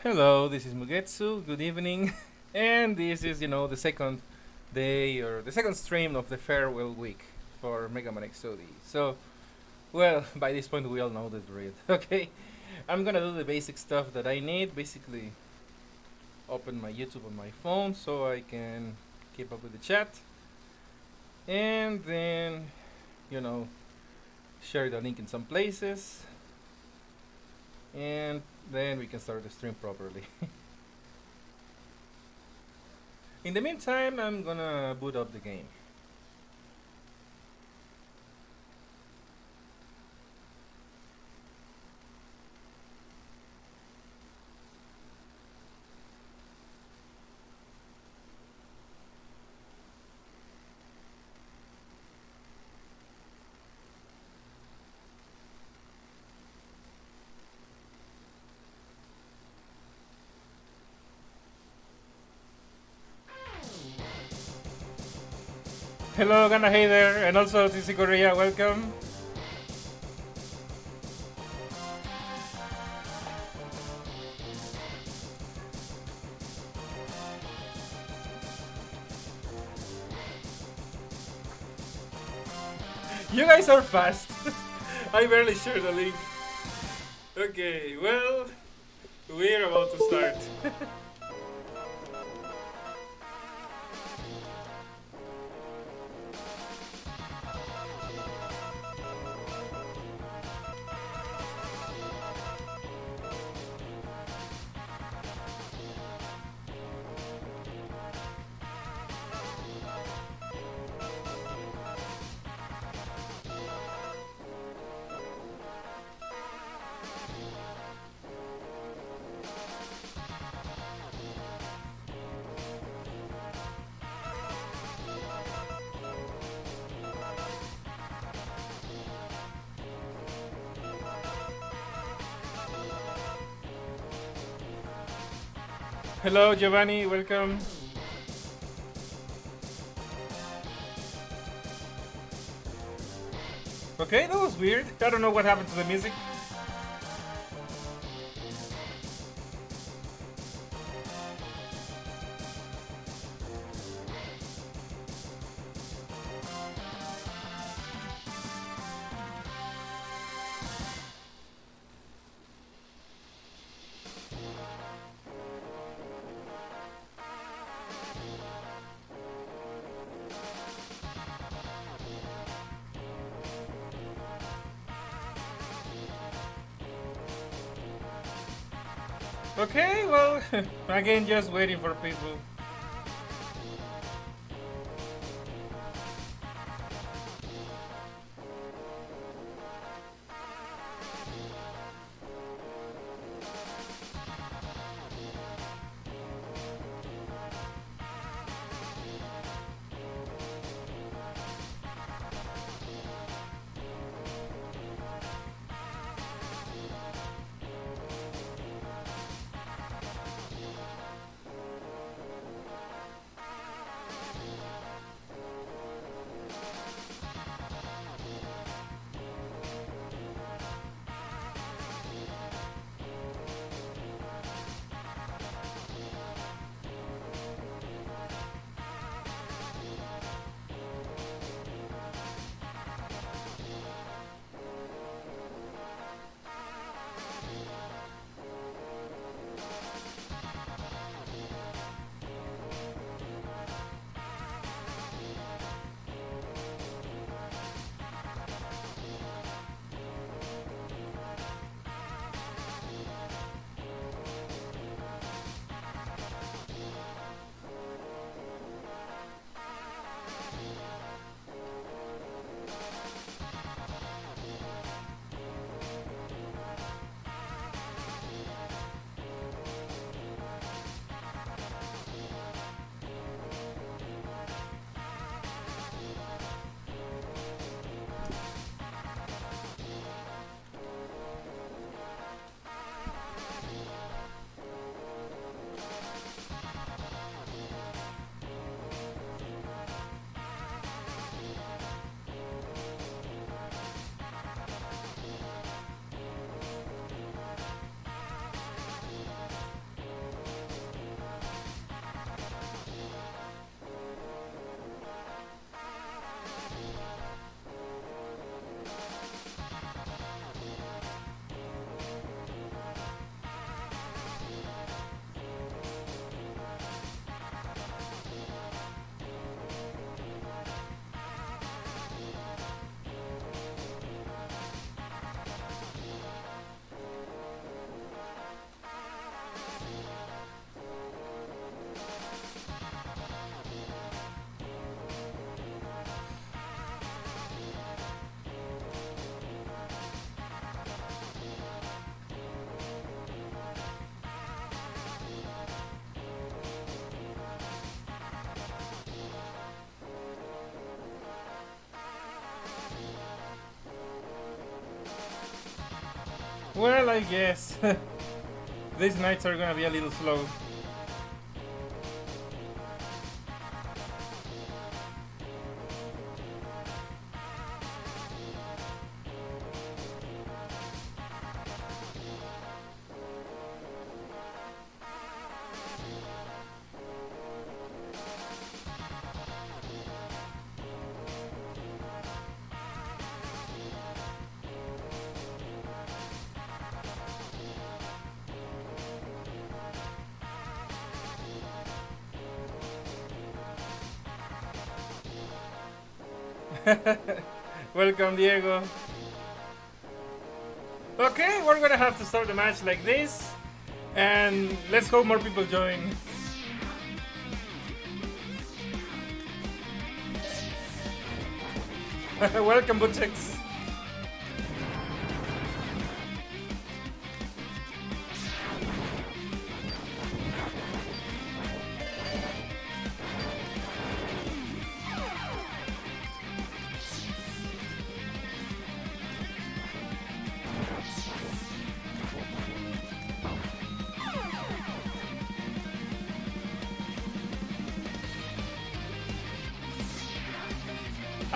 Hello, this is Mugetsu. Good evening. And this is, the second day or the second stream of the farewell week for MMXOD. So, well, by this point we all know the drill. Okay, I'm gonna do the basic stuff that I need. Basically, open my YouTube on my phone so I can keep up with the chat, and then, you know, share the link in some places, and then we can start the stream properly. In the meantime, I'm gonna boot up the game. Hello, Gana, hey there, and also TC Korea, welcome. You guys are fast. I barely share the link. Okay, well, we're about to start. Hello, Giovanni, welcome. Okay, that was weird. I don't know what happened to the music. Okay, well, again, just waiting for people. Well, I guess these nights are gonna be a little slow. Welcome, Diego. Okay, we're gonna have to start the match like this, and let's hope more people join. Welcome, Butchex.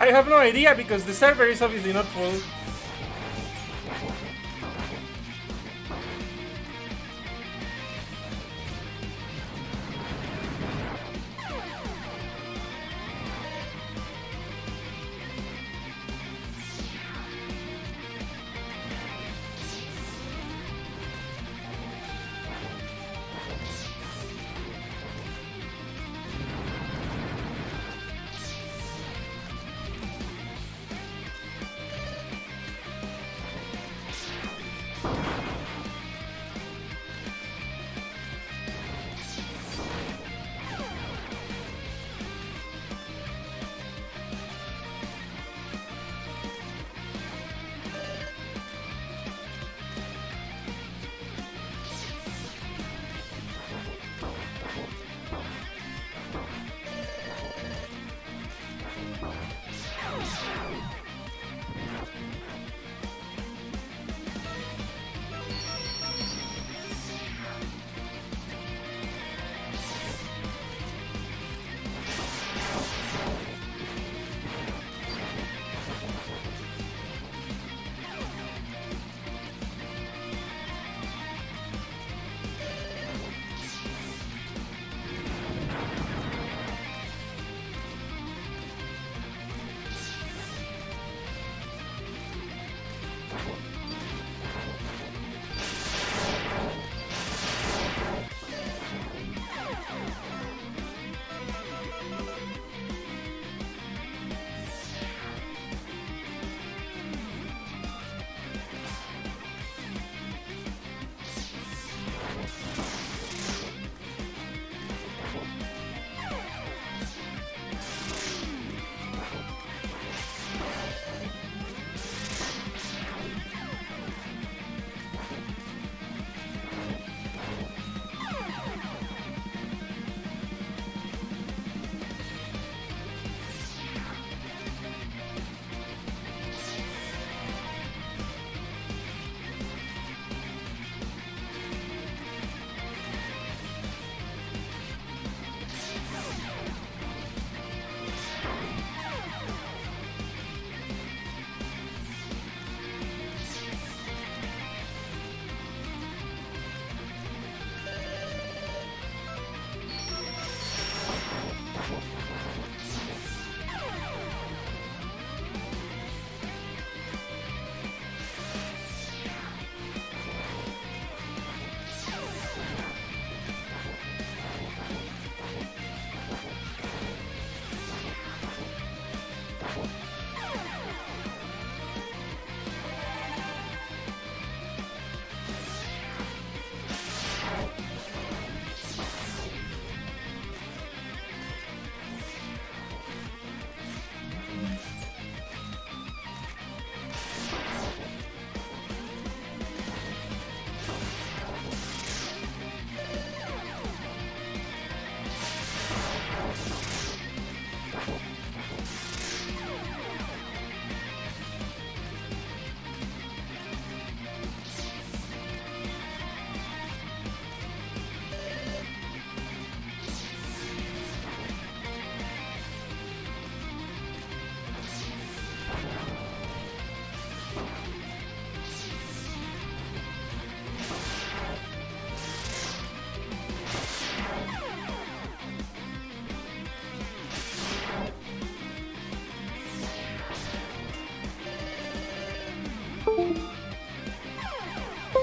I have no idea because the server is obviously not full.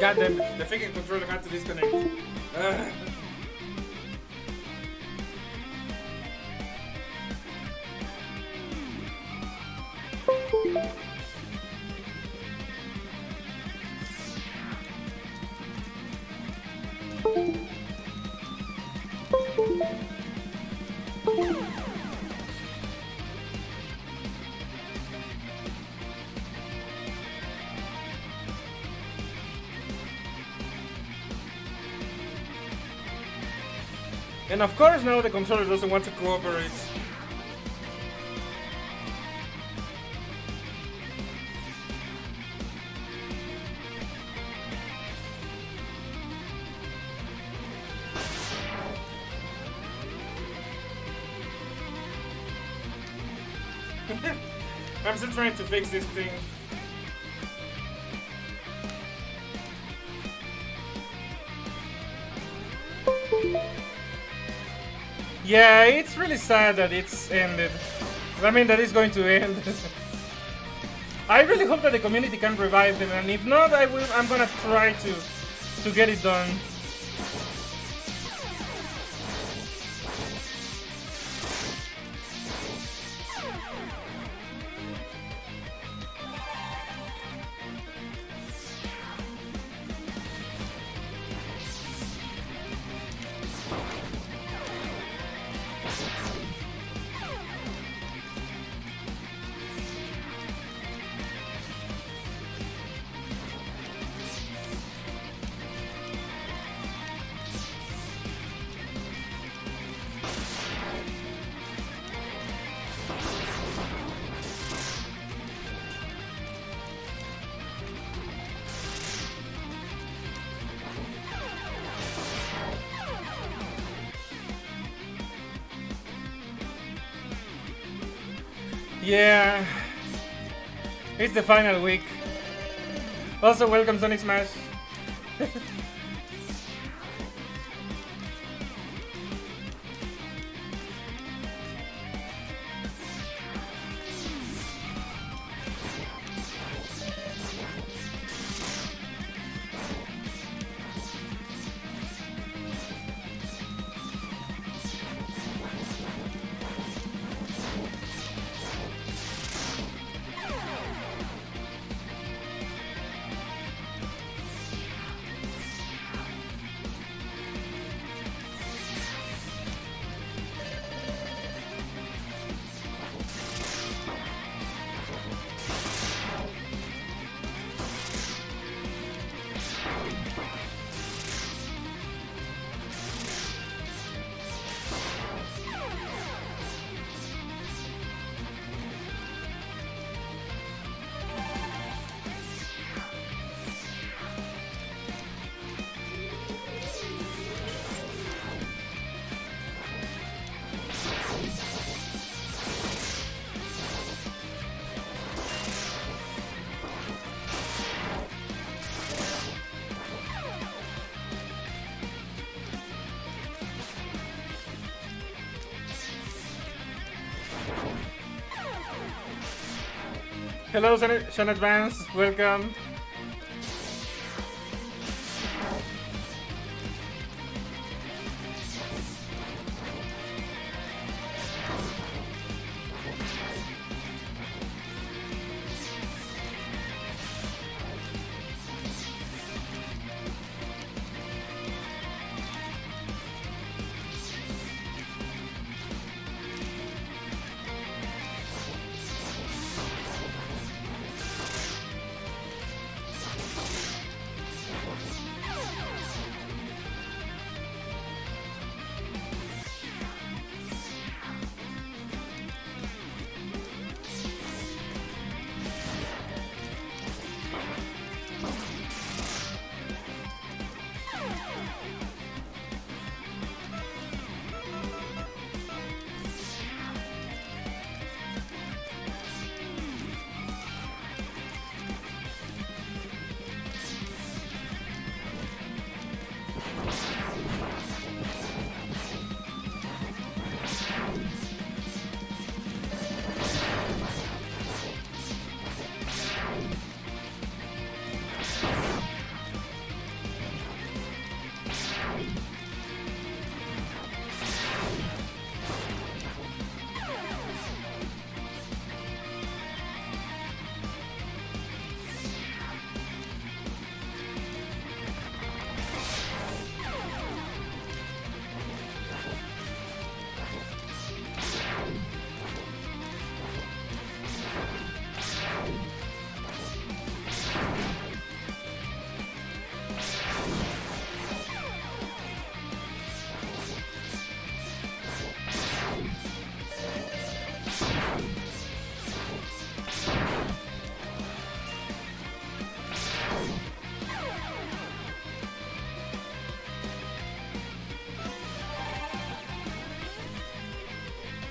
goddamn, the freaking controller had to disconnect. And of course now the controller doesn't want to cooperate. I'm still trying to fix this thing. Yeah, it's really sad that it's ended. I mean, that it's going to end. I really hope that the community can revive them, and if not, I'm gonna try to get it done. Yeah, it's the final week. Also, welcome Sonic Smash. Hello, Sean Advance. Welcome.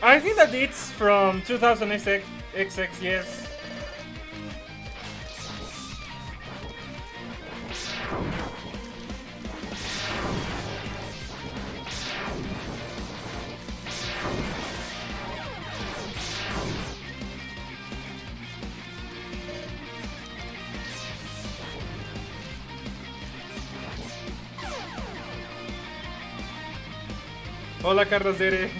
I think that it's from 2000 XX, yes. Hola, Carlos Dere.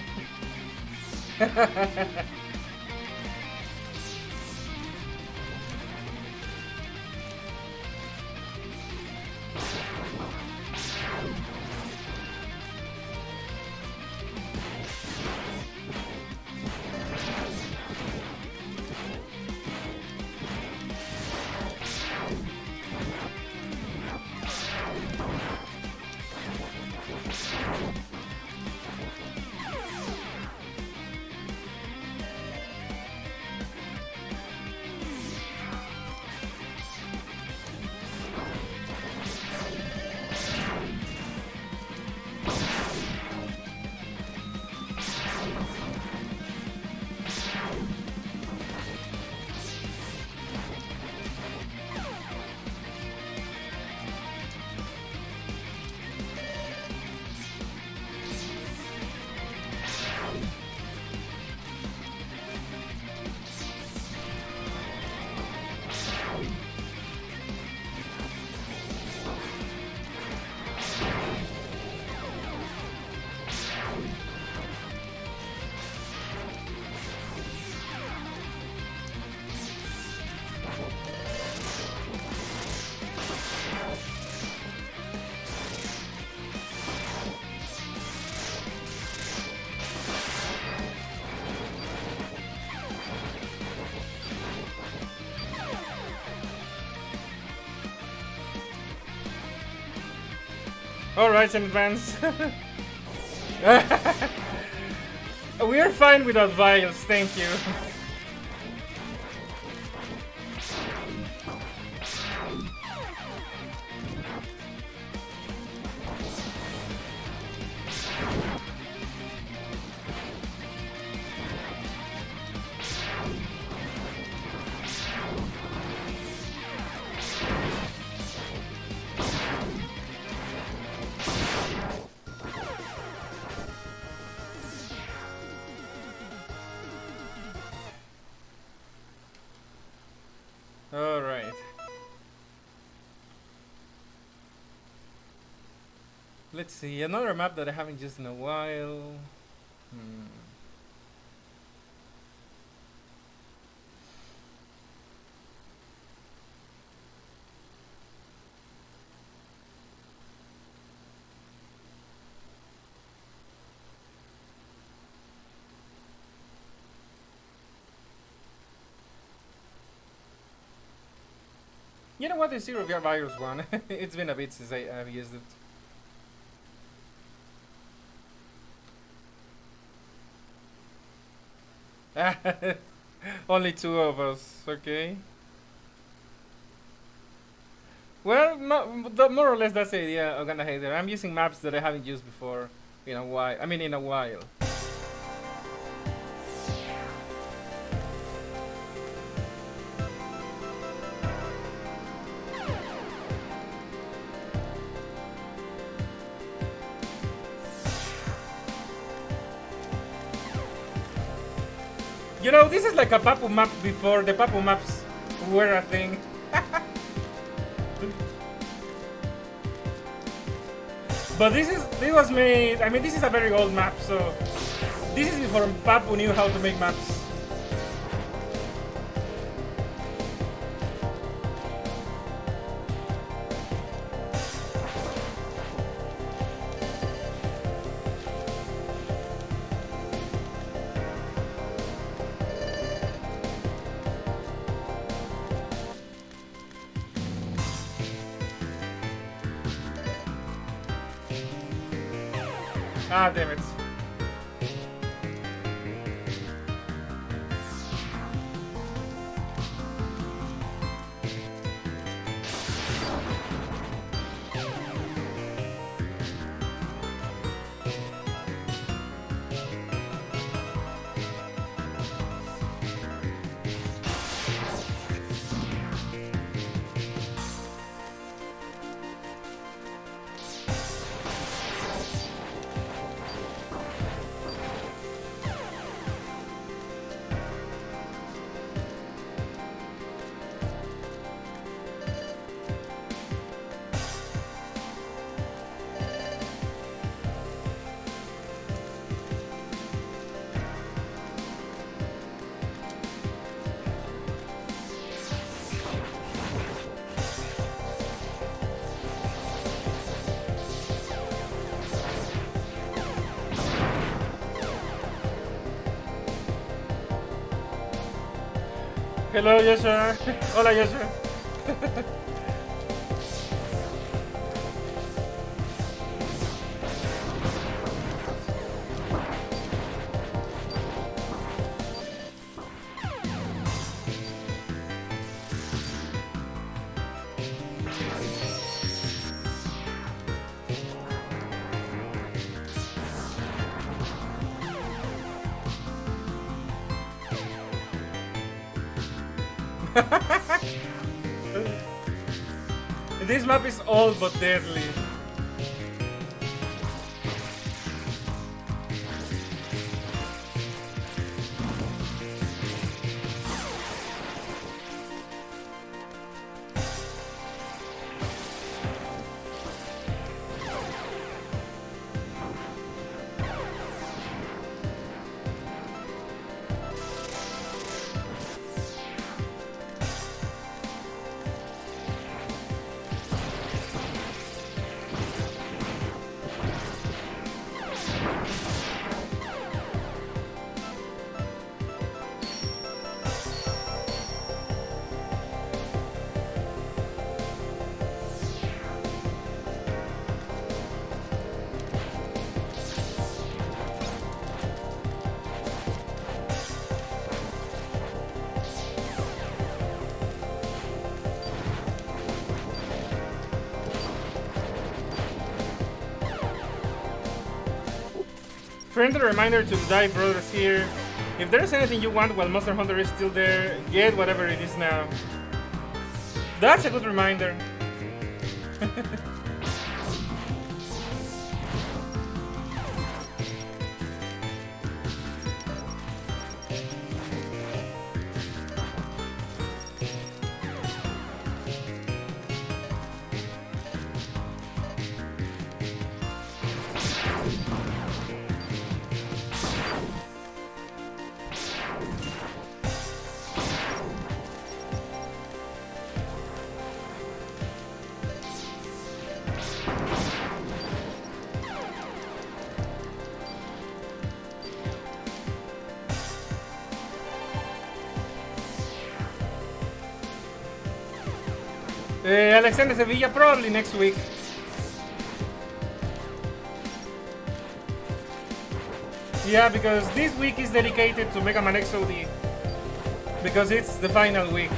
Alright, in advance. We are fine without vials, thank you. Alright. Let's see, another map that I haven't used in a while. You know what, the Zero Virus one? It's been a bit since I've used it. Only two of us, okay. Well, more or less that's the idea of Gonna Hater. I'm using maps that I haven't used before in a while. I mean, in a while. You know, this is like a Papu map before the Papu maps were a thing. But this was made, I mean, this is a very old map, so this is before Papu knew how to make maps. Ah, damn it. Hello, Joshua. Hola, Joshua. This map is old but deadly. Friendly reminder to the Dive Brothers here. If there's anything you want while Monster Hunter is still there, get whatever it is now. That's a good reminder. Alexander Sevilla probably next week. Yeah, because this week is dedicated to Mega Man XOD. Because it's the final week.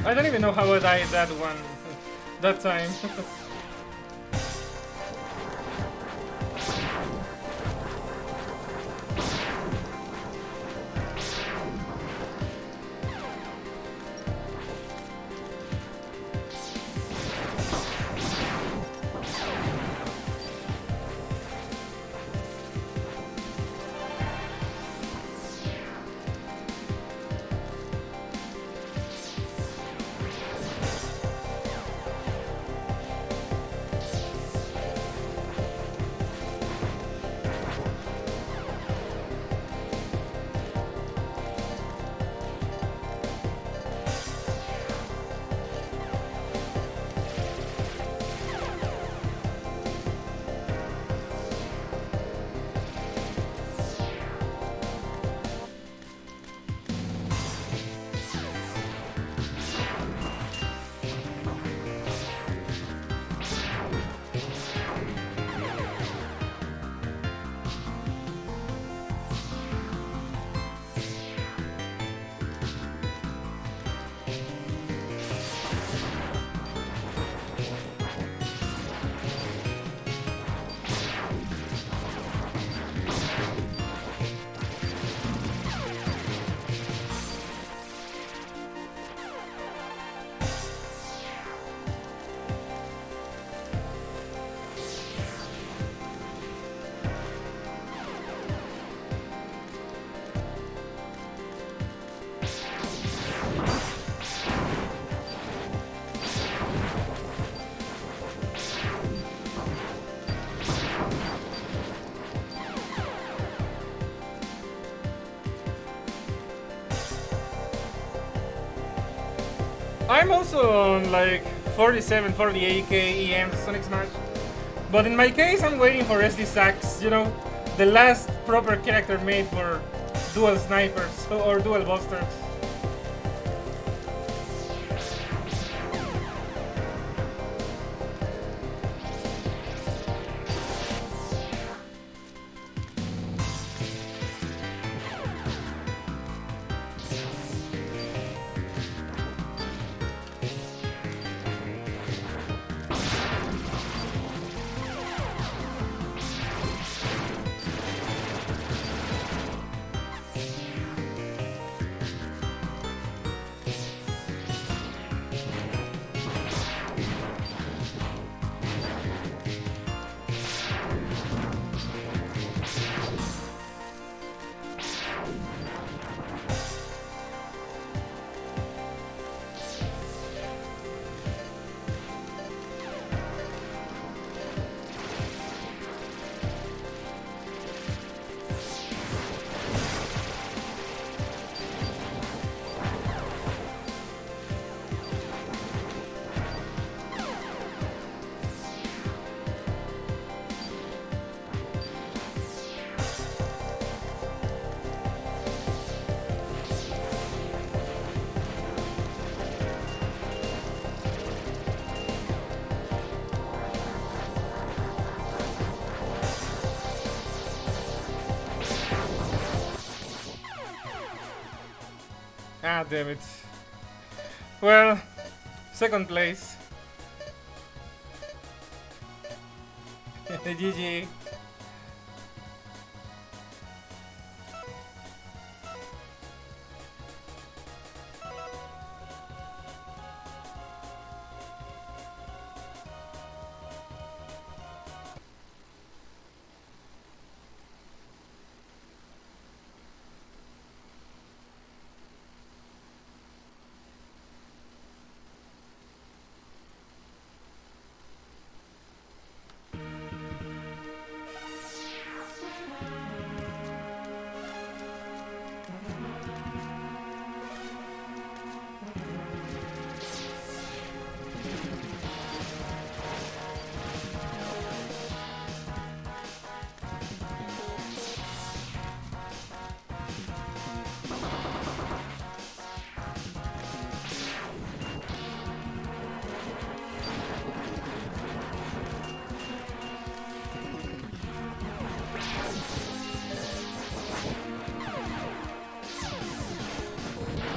I don't even know how I died that one, that time. I'm also on like 47, 48k EM Sonic Smash. But in my case, I'm waiting for SD Sax, you know, the last proper character made for dual snipers or dual busters. Ah, damn it. Well, second place. GG.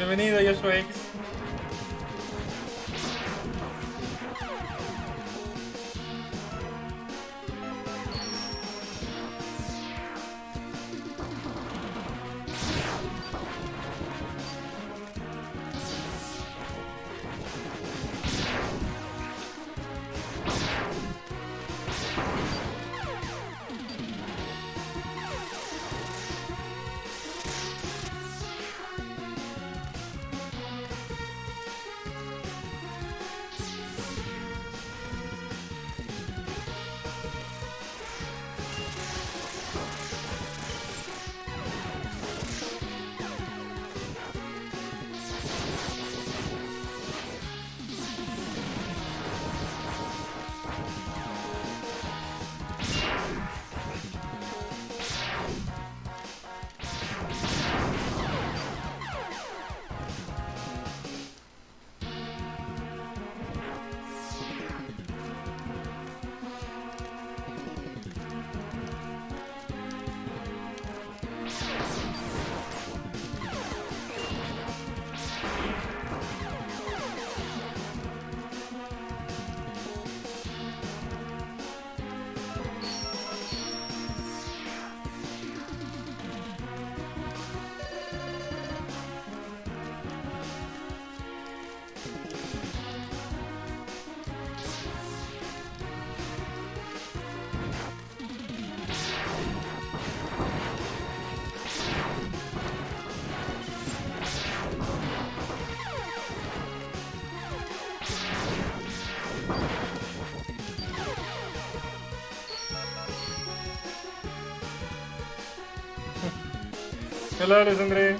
Bienvenido, Joshua X. Hello, Alessandre.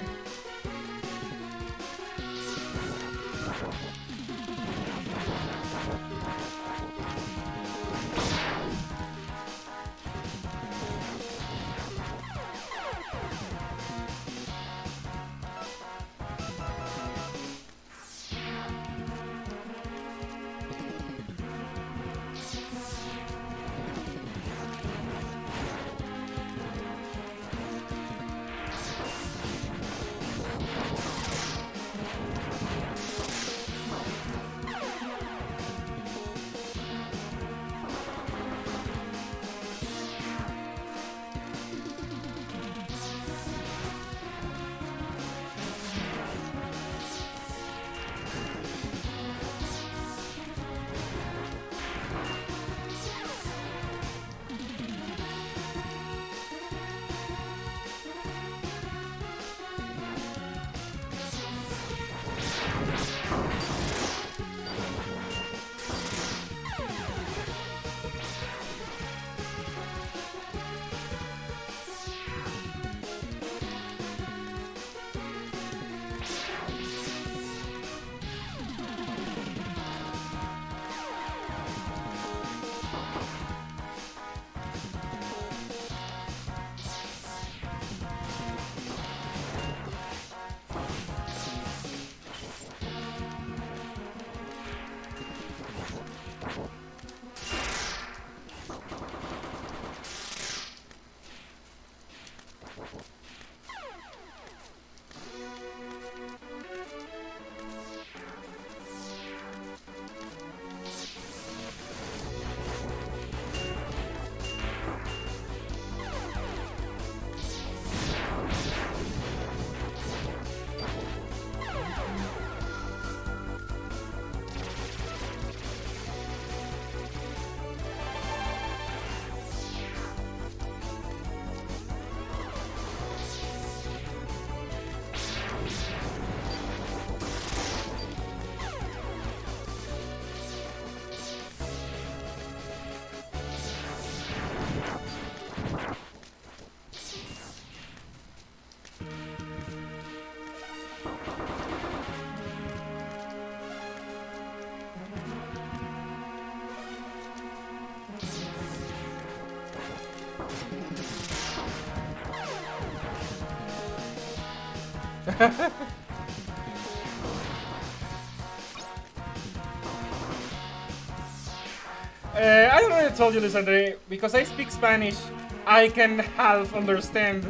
I already told you, Lisandre, because I speak Spanish, I can half understand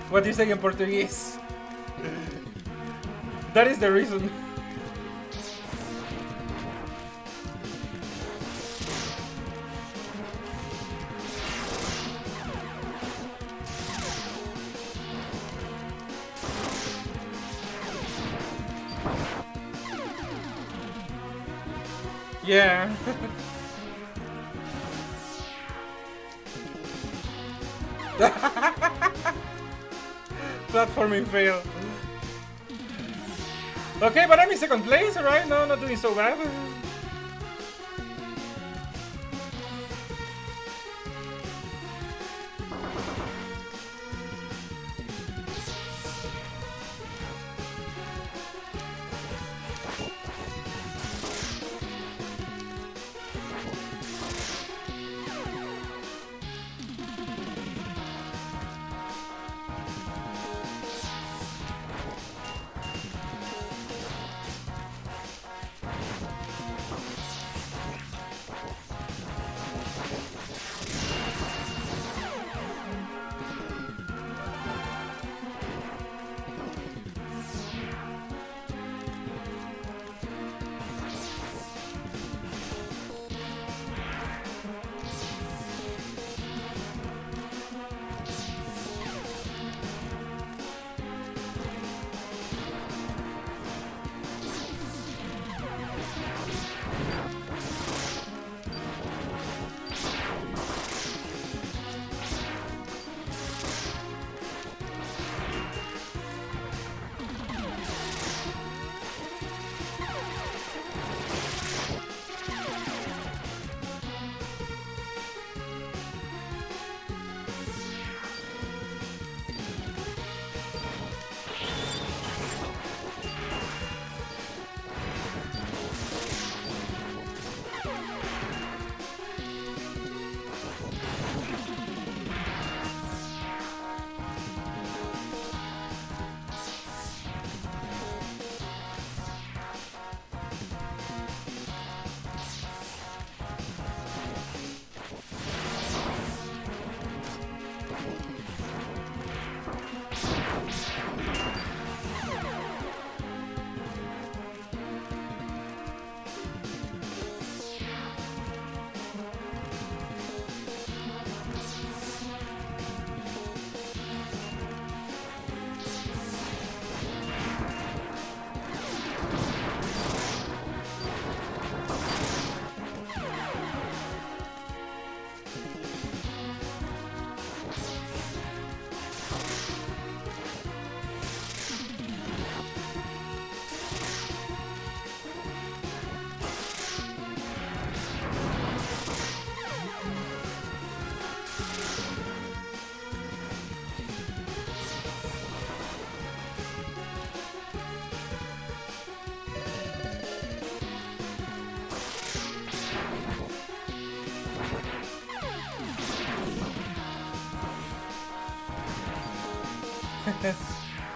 what you say in Portuguese. That is the reason. Yeah. Platforming fail. Okay, but I'm in second place, alright? No, not doing so bad.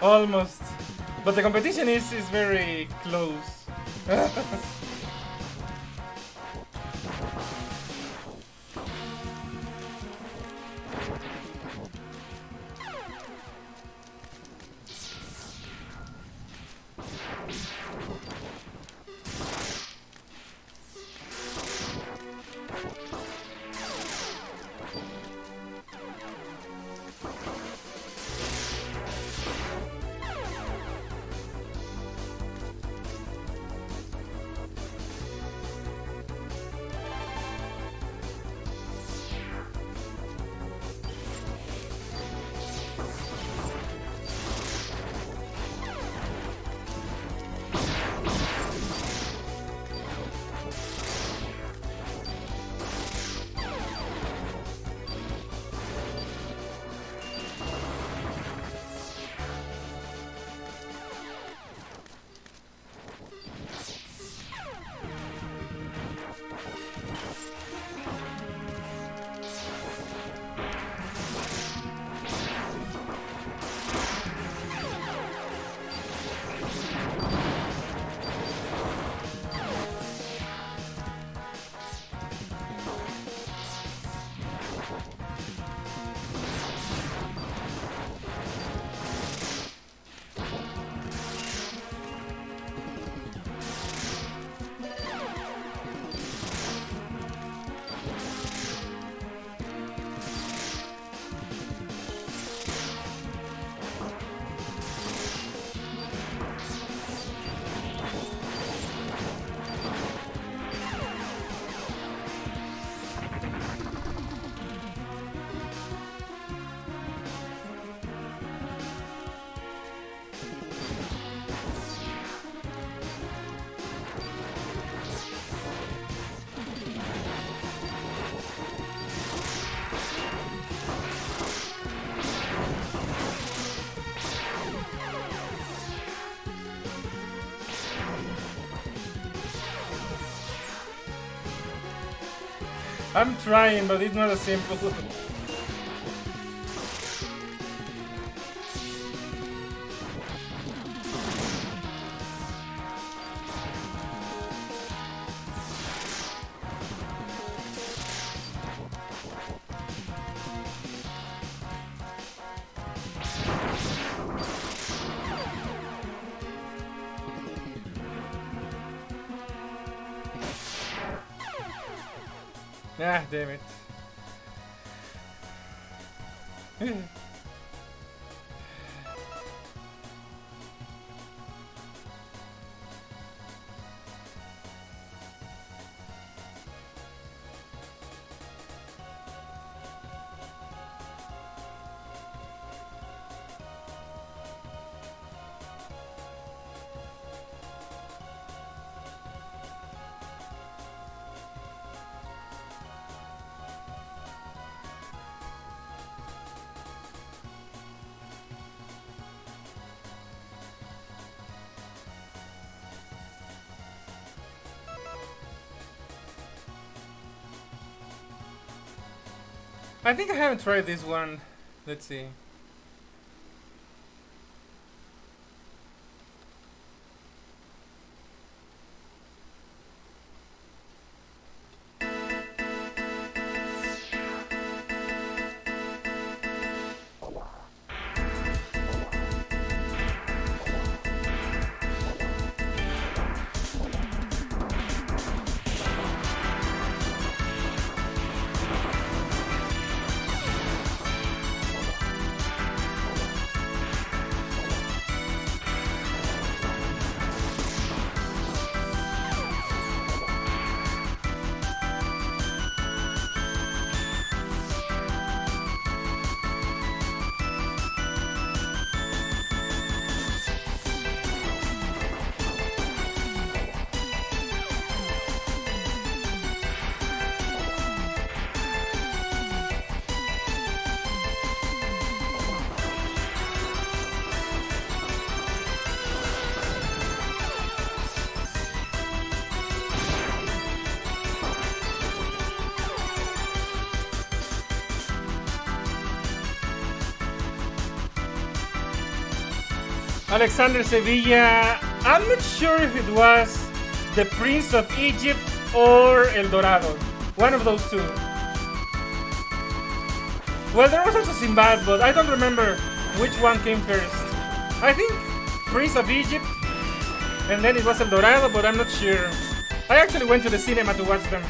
Almost. But the competition is very close. I'm trying, but it's not as simple. Ah, damn it. I think I haven't tried this one. Let's see. Alexander Sevilla. I'm not sure if it was the Prince of Egypt or El Dorado. One of those two. Well, there was also Sinbad, but I don't remember which one came first. I think Prince of Egypt, and then it was El Dorado, but I'm not sure. I actually went to the cinema to watch them.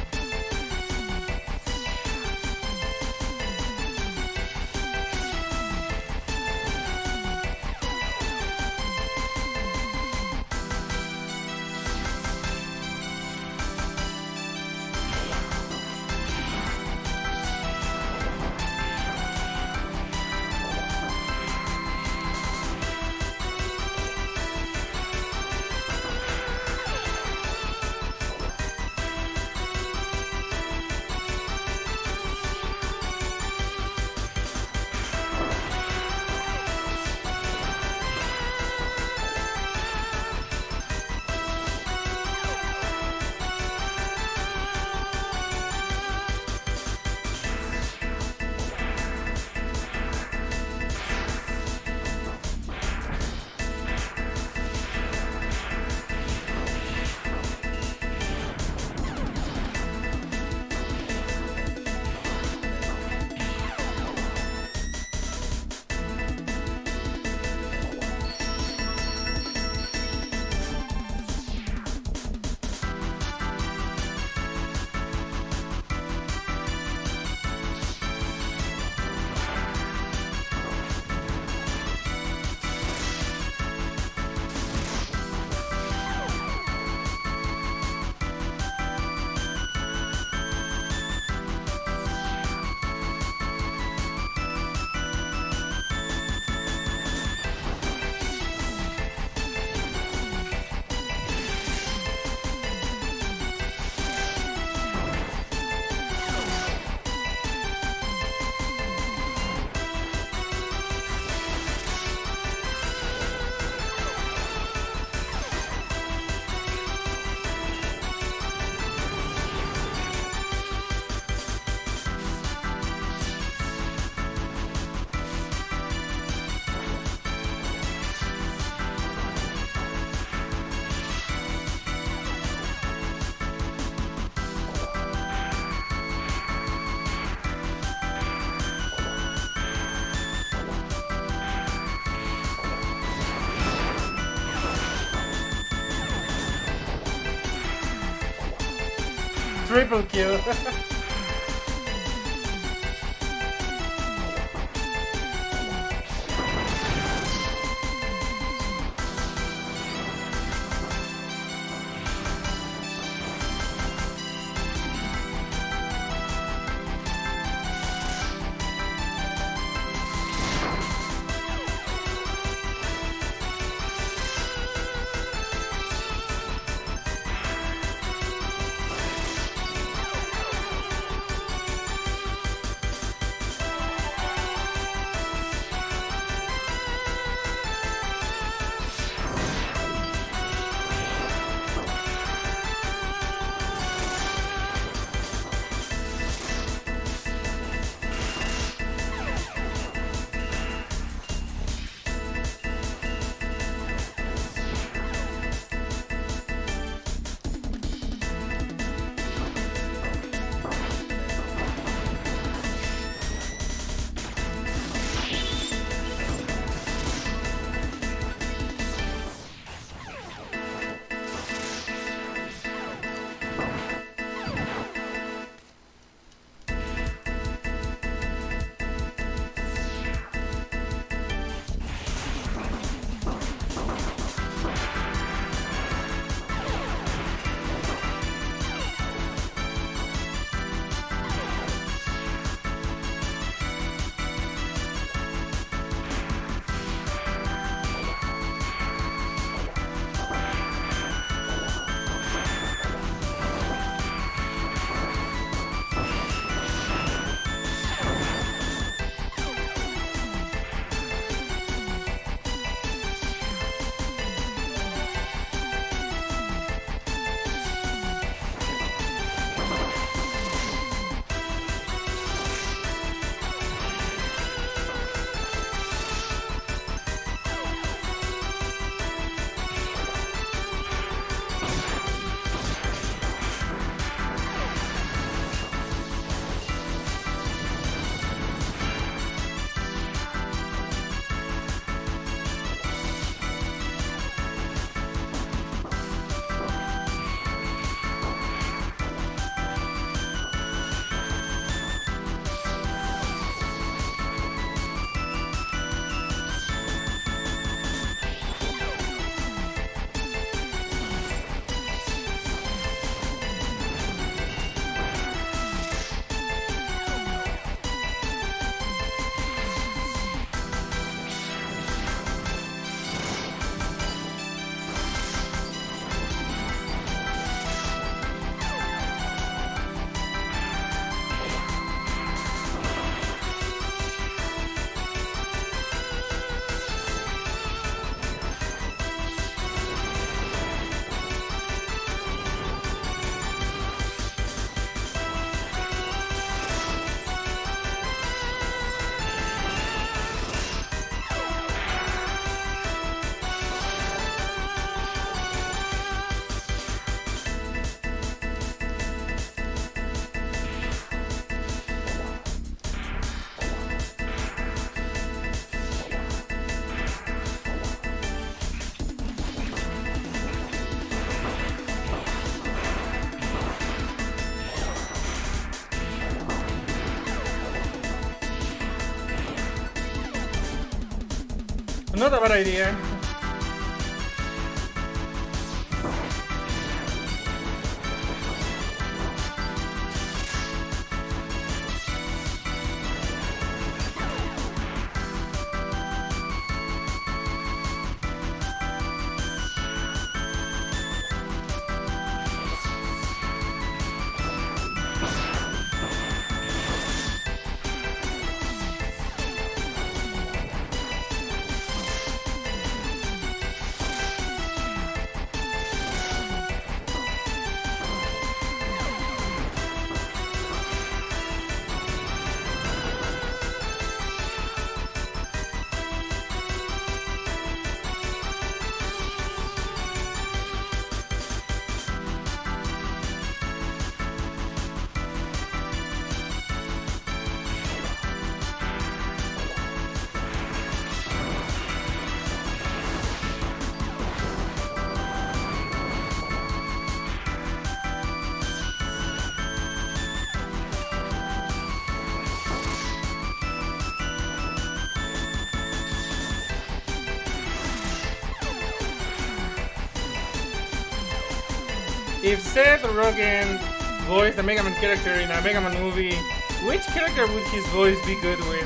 Triple kill. Not a bad idea. If Seth Rogen voiced a Mega Man character in a Mega Man movie, which character would his voice be good with?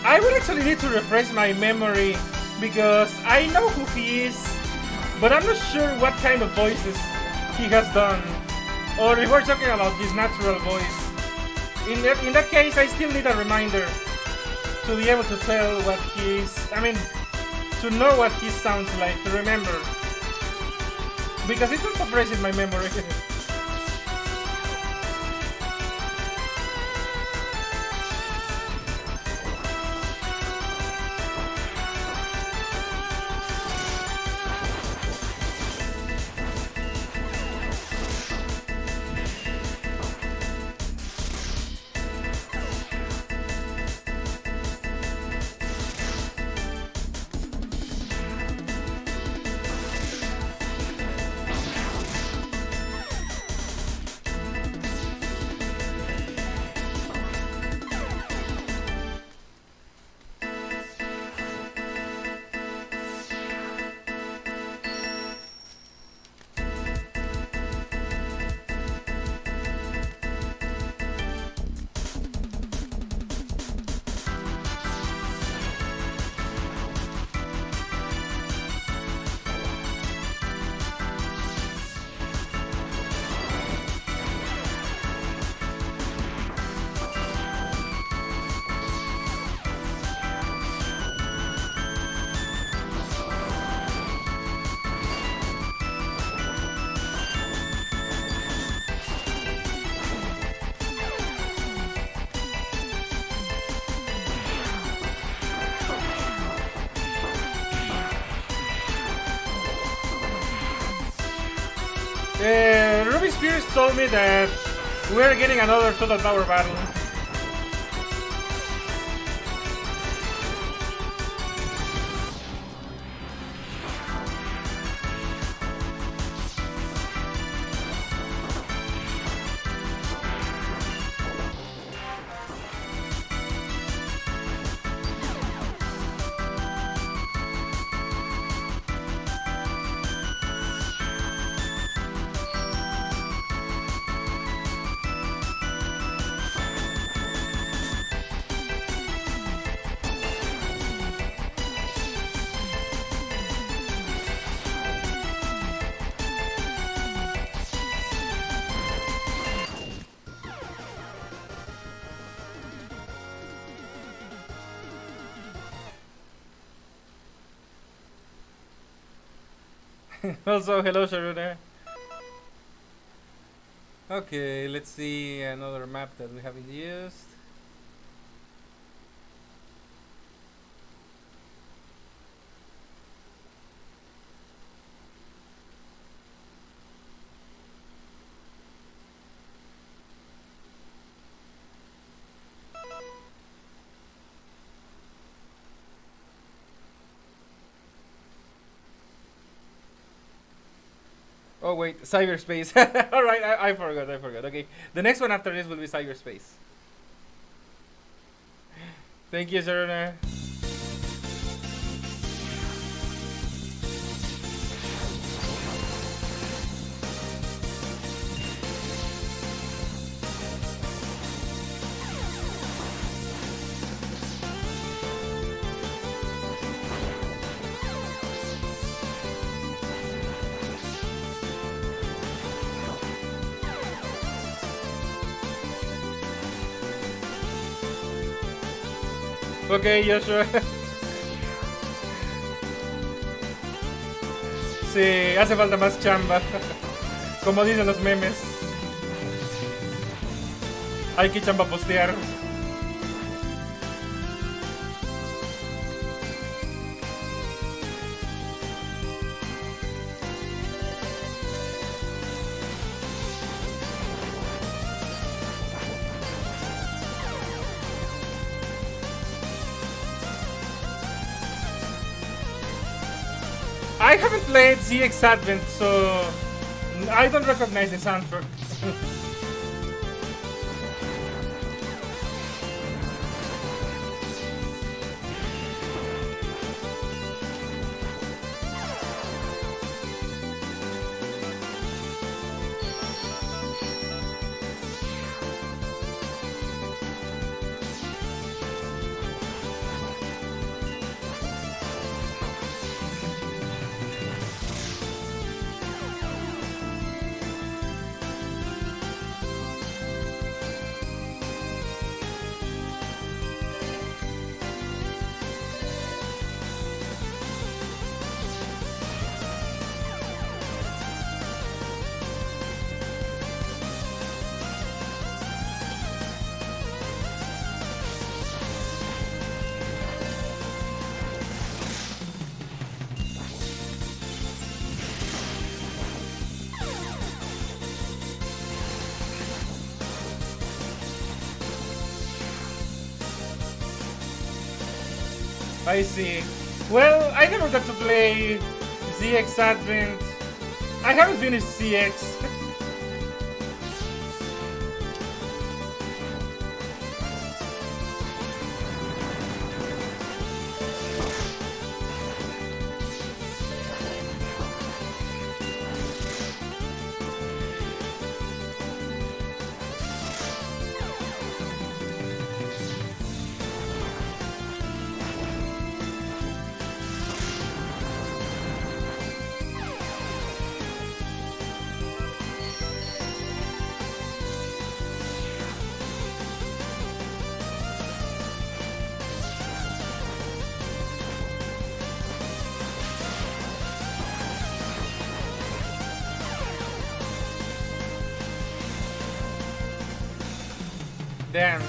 I will actually need to refresh my memory because I know who he is, but I'm not sure what kind of voices he has done, or if we're talking about his natural voice. In that case, I still need a reminder to be able to tell what to know what he sounds like, to remember. Because it's not so fresh in my memory. Ruby Spears told me that we're getting another Total Power battle. Also, hello Sharuna. Okay, let's see another map that we haven't used. Oh wait, cyberspace. All right, I forgot. Okay, the next one after this will be cyberspace. Thank you, Sharuna. Ok, Joshua. Sí, hace falta más chamba. Como dicen los memes. Hay que chamba postear. I haven't played ZX Advent, so I don't recognize the soundtrack. I see. Well, I never got to play ZX Advent. I haven't finished CX. Damn.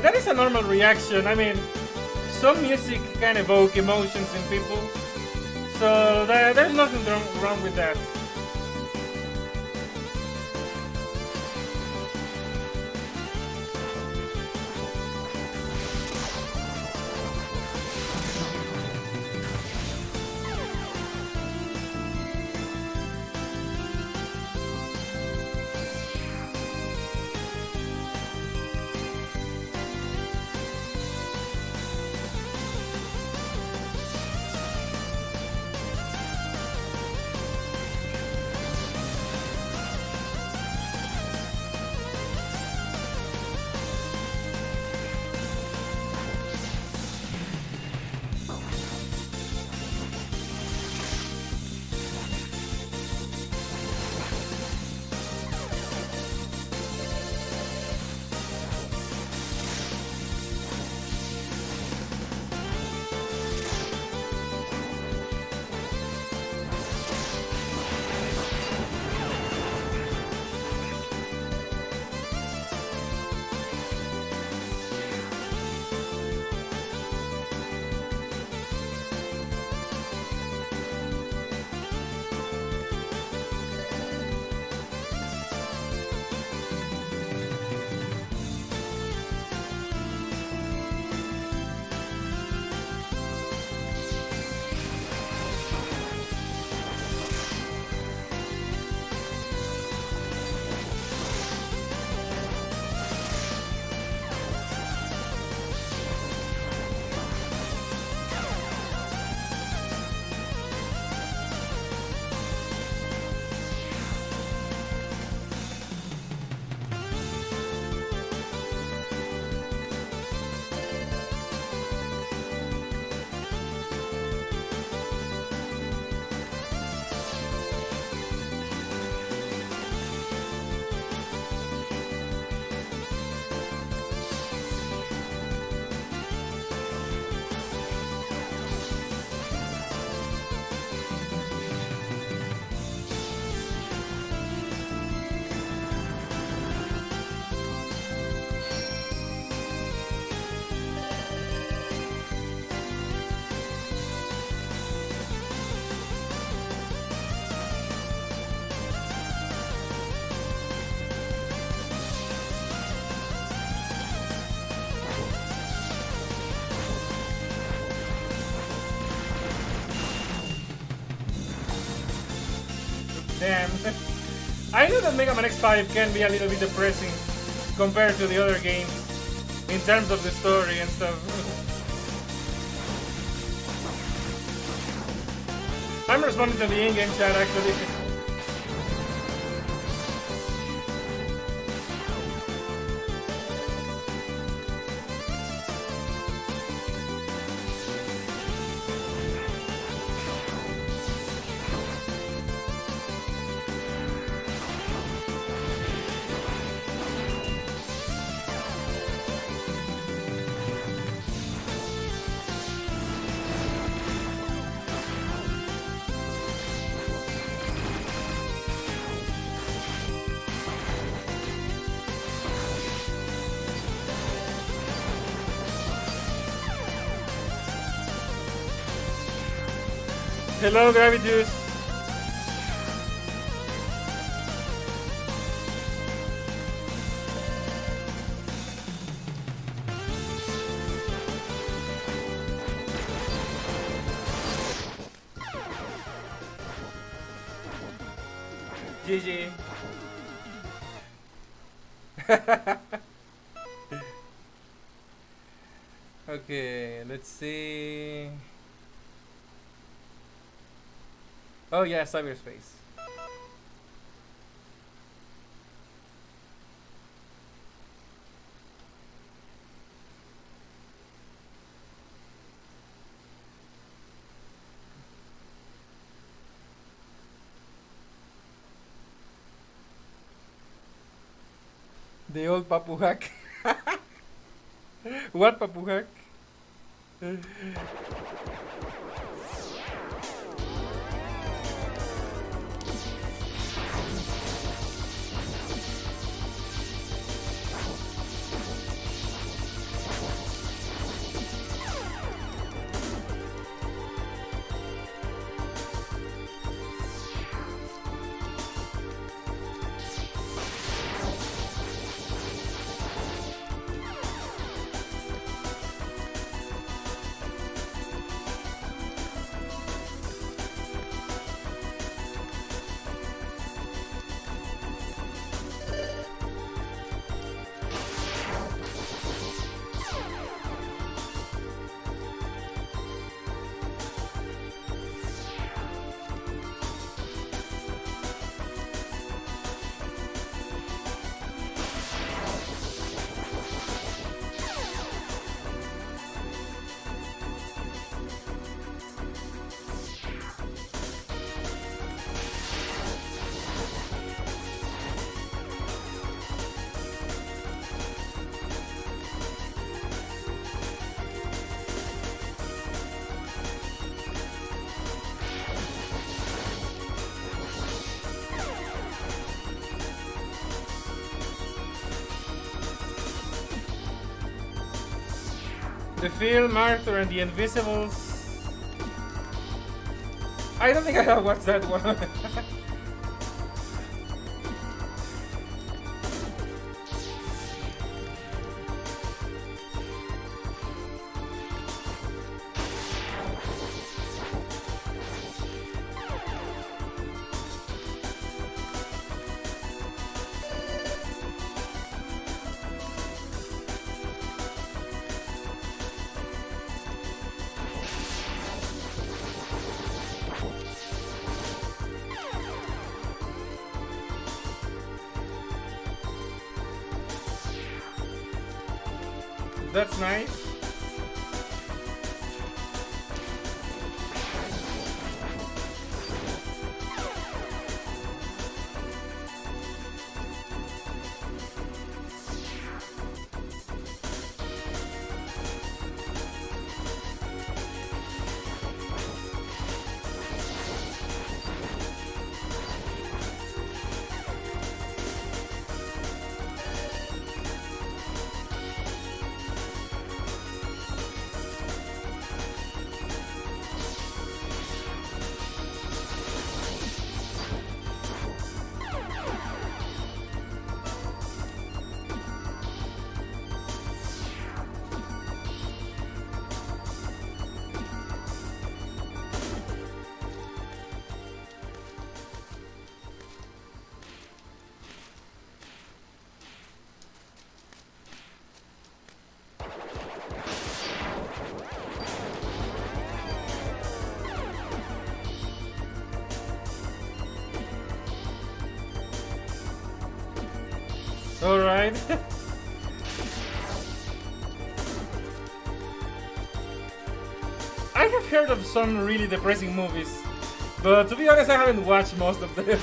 That is a normal reaction. I mean, some music can evoke emotions in people, so there's nothing wrong with that. Damn. I know that Mega Man X5 can be a little bit depressing compared to the other games in terms of the story and stuff. I'm responding to the in-game chat actually. Hello, Gravitus. GG. Okay, let's see. Oh yeah, cyberspace. The old Papu hack. What Papu hack? The film Arthur and the Invisibles. I don't think I have watched that one. That's nice. Alright. I have heard of some really depressing movies, but to be honest, I haven't watched most of them.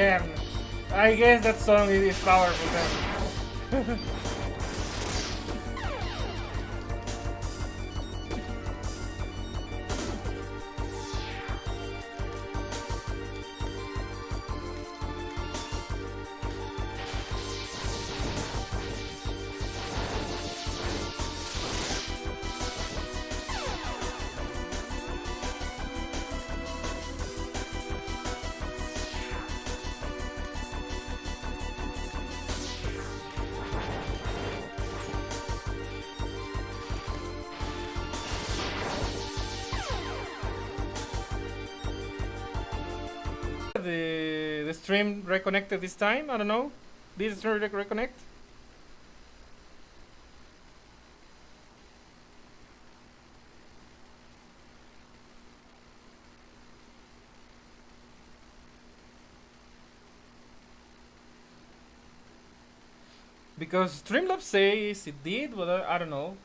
Damn. I guess that song is powerful then. The stream reconnected this time? I don't know. Did the stream reconnect? Because Streamlabs says it did, but I don't know.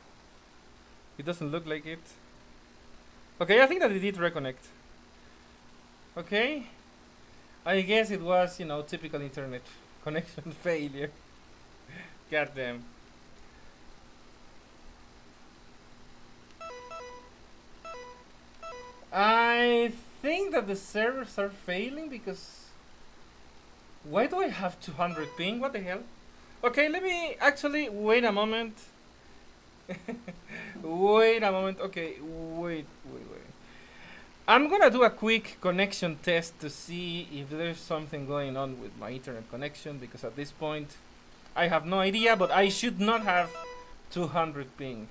It doesn't look like it. Okay, I think that it did reconnect. Okay. I guess it was, you know, typical internet connection failure. Goddamn. I think that the servers are failing because... Why do I have 200 ping? What the hell? Okay, let me actually wait a moment. Wait a moment. Okay, wait. I'm gonna do a quick connection test to see if there's something going on with my internet connection, because at this point I have no idea, but I should not have 200 ping.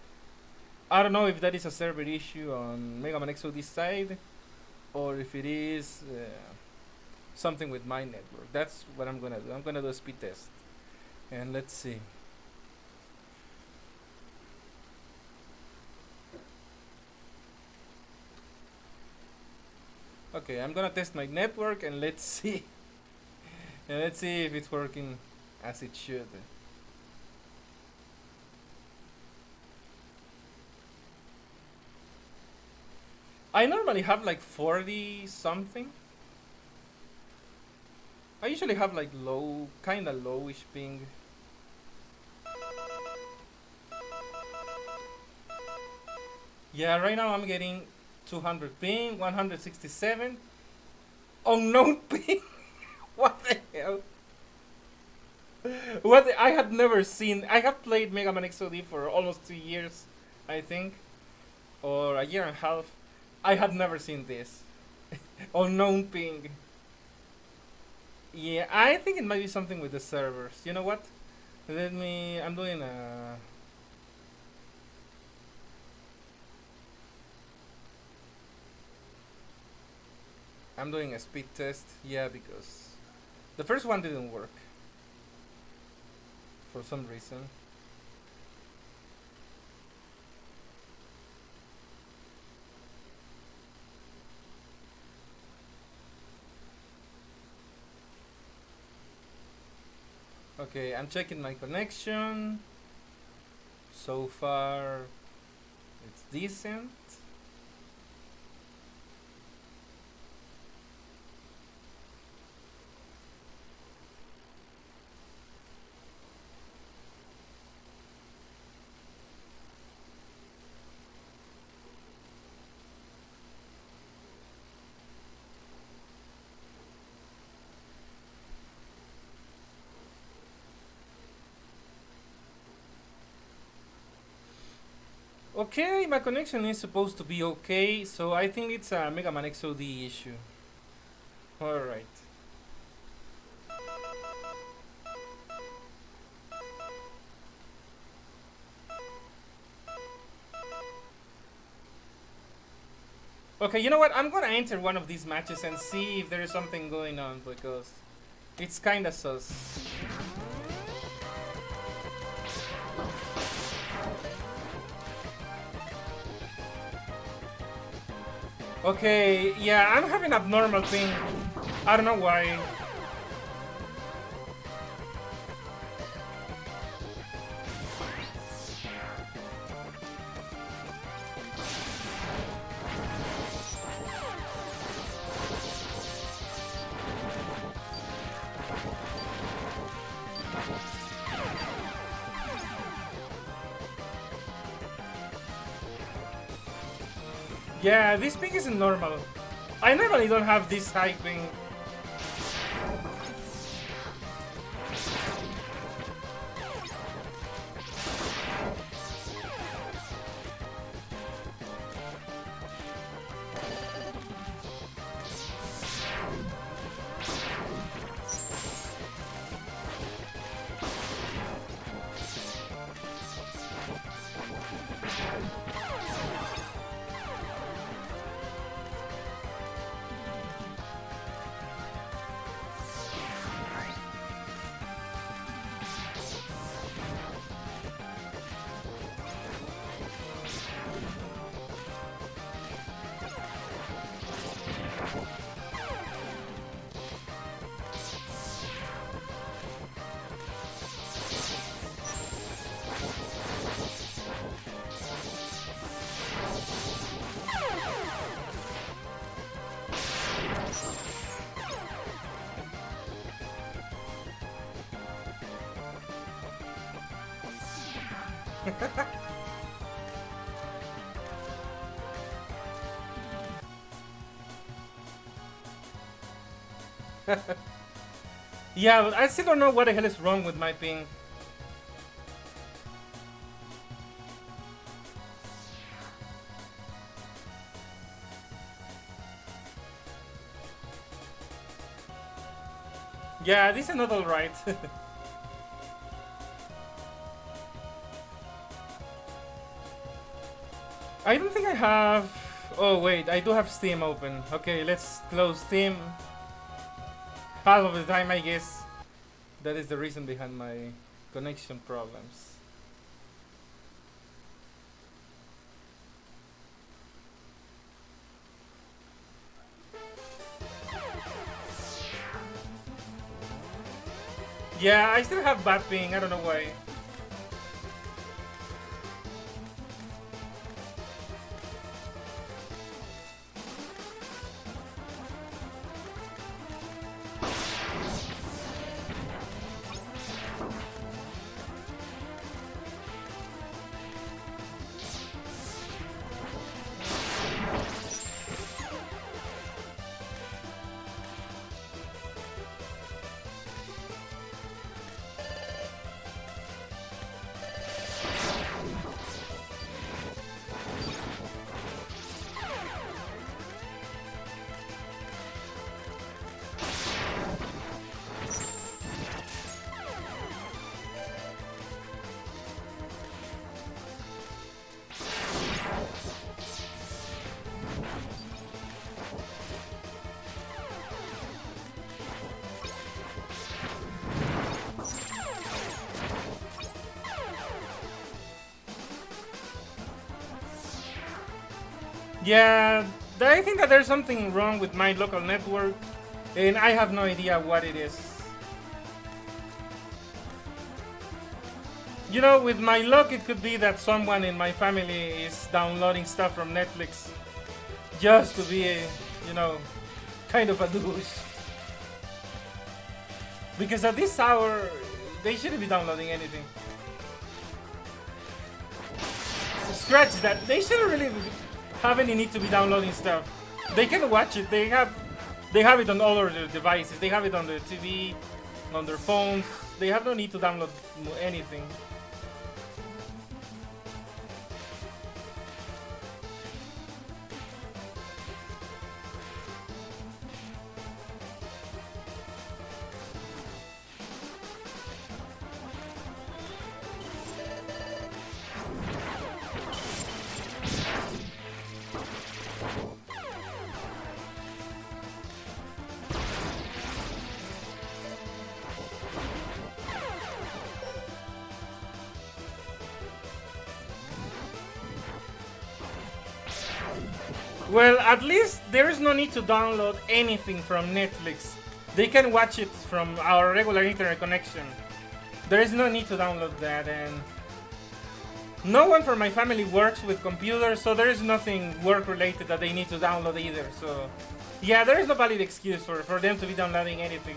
I don't know if that is a server issue on MMXOD side or if it is something with my network. That's what I'm gonna do. I'm gonna do a speed test and let's see. Okay, I'm gonna test my network and let's see. And let's see if it's working as it should. I normally have like 40 something. I usually have like low, kinda lowish ping. Yeah, right now I'm getting 200 ping, 167 unknown ping. What the hell? I had never seen. I have played Mega Man XOD for almost 2 years, I think, or a year and a half. I had never seen this unknown ping. Yeah, I think it might be something with the servers. You know what? I'm doing a... I'm doing a speed test, yeah, because the first one didn't work for some reason. Okay, I'm checking my connection. So far, it's decent. Okay, my connection is supposed to be okay, so I think it's a Mega Man XOD issue. Alright. Okay, you know what? I'm gonna enter one of these matches and see if there is something going on, because it's kinda sus. Okay, yeah, I'm having abnormal ping. I don't know why. Yeah, this ping isn't normal. I normally don't have this high ping. Yeah, but I still don't know what the hell is wrong with my ping. Yeah, this is not alright. I don't think I have... Oh wait, I do have Steam open. Okay, let's close Steam. Half of the time, I guess. That is the reason behind my connection problems. Yeah, I still have bad ping. I don't know why. Yeah, I think that there's something wrong with my local network, and I have no idea what it is. You know, with my luck, it could be that someone in my family is downloading stuff from Netflix just to be, you know, kind of a douche. Because at this hour, they shouldn't be downloading anything. Scratch that. They shouldn't really have any need to be downloading stuff. They can watch it. They have it on all of their devices. They have it on their TV, on their phones. They have no need to download anything. Well, at least there is no need to download anything from Netflix. They can watch it from our regular internet connection. There is no need to download that, and no one from my family works with computers, so there is nothing work-related that they need to download either. So, yeah, there is no valid excuse for them to be downloading anything.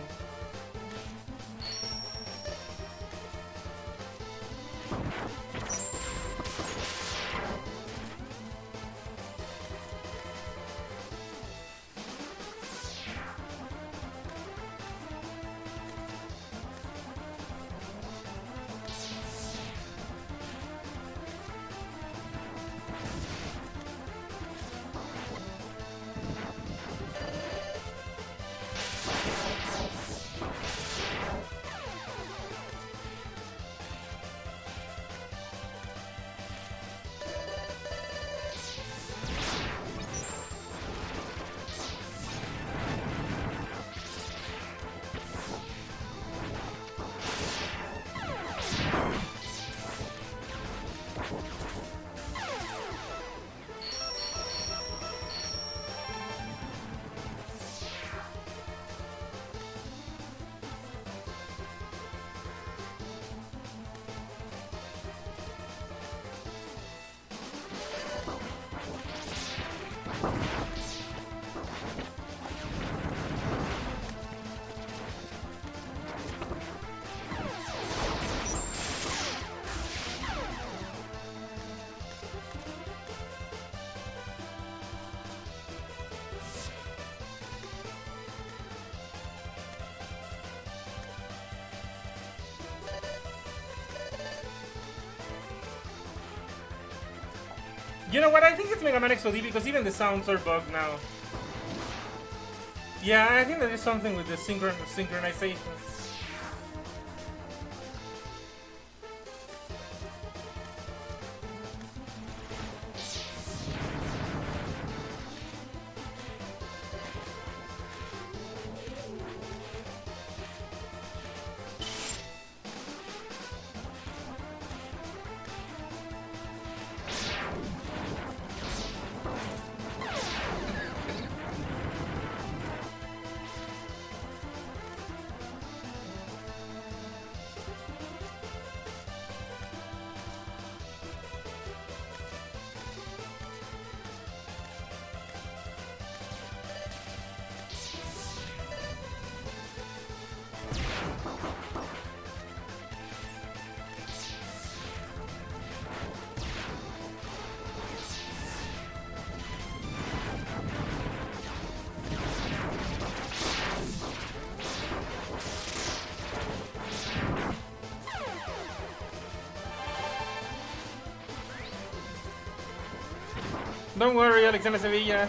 You know what? I think it's MMXOD because even the sounds are bugged now. Yeah, I think that is something with the synchronization. Don't worry, Alexander Sevilla.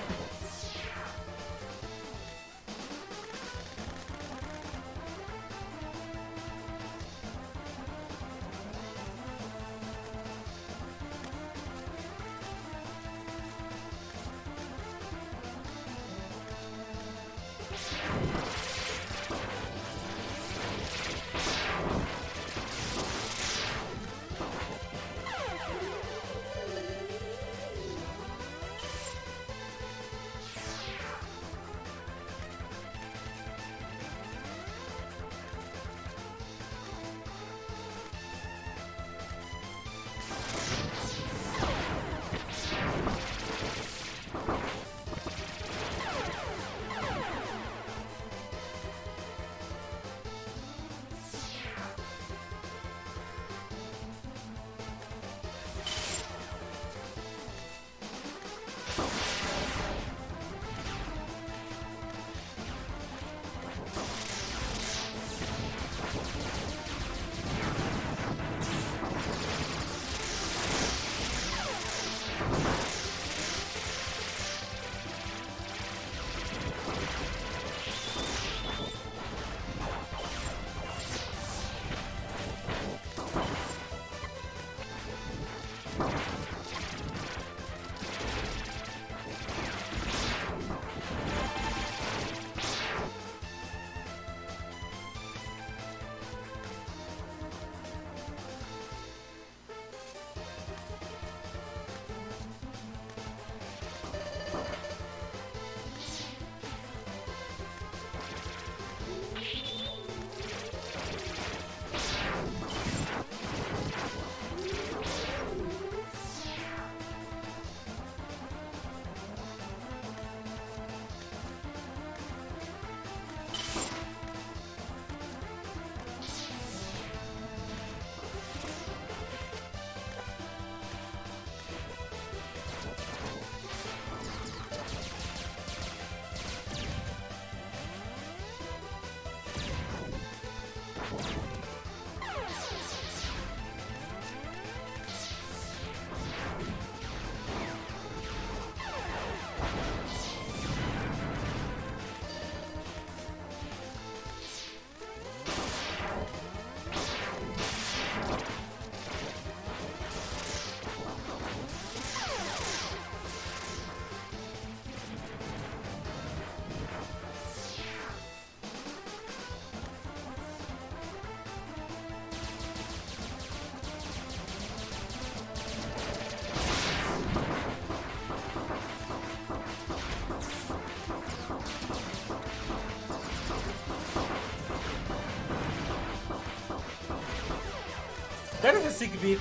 That is a sick beat.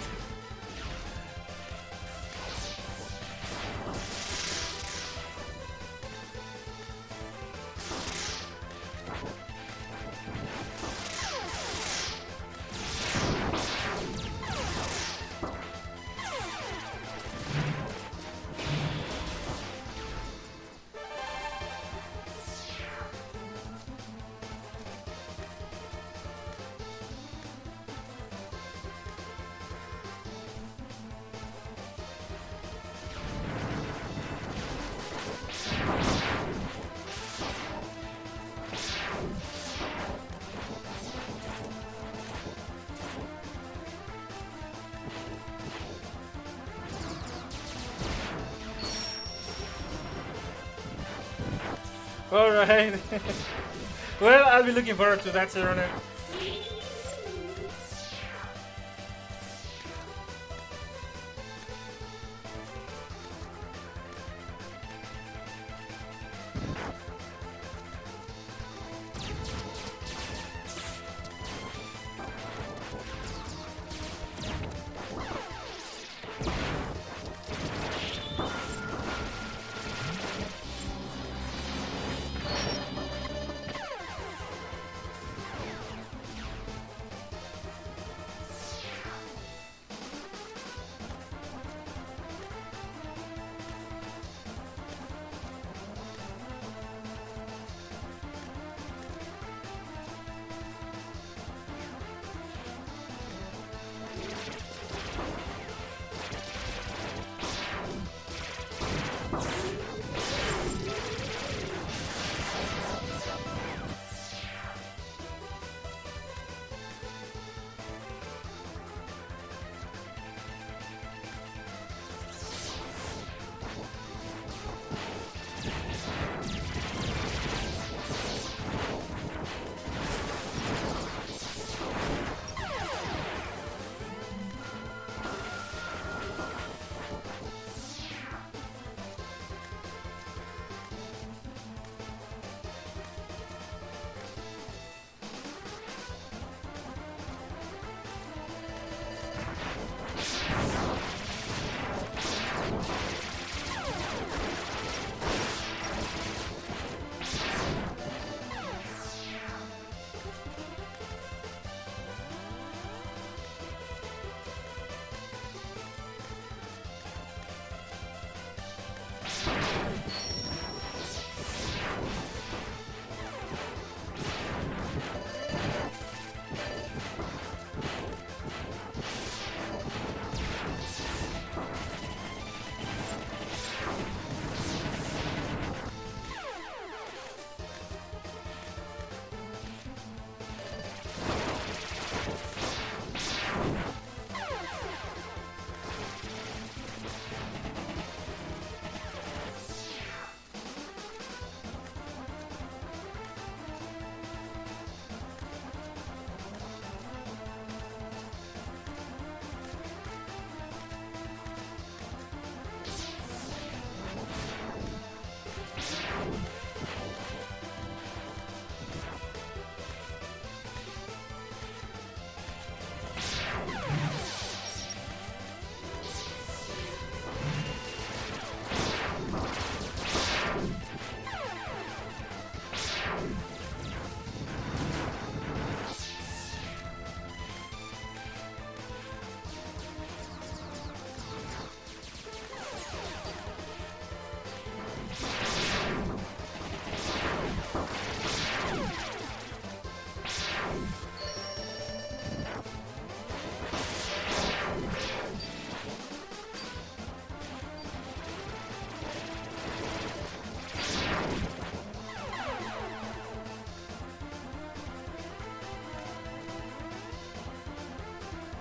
All right. Well, I'll be looking forward to that, Sir Runner.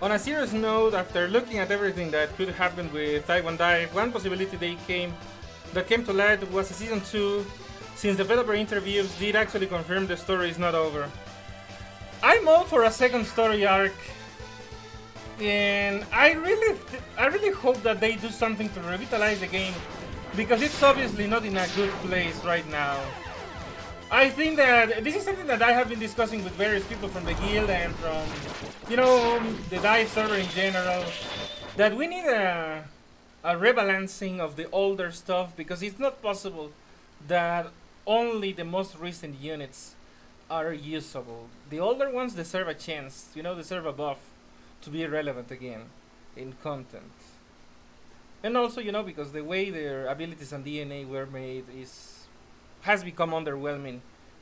On a serious note, after looking at everything that could happen with Taiwan Dive, one possibility that came to light was a season 2, since developer interviews did actually confirm the story is not over. I'm all for a second story arc, and I really hope that they do something to revitalize the game, because it's obviously not in a good place right now. I think that this is something that I have been discussing with various people from the guild and from, the dive server in general, that we need a rebalancing of the older stuff, because it's not possible that only the most recent units are usable. The older ones deserve a chance, deserve a buff to be relevant again in content. And also, because the way their abilities and DNA were made has become underwhelming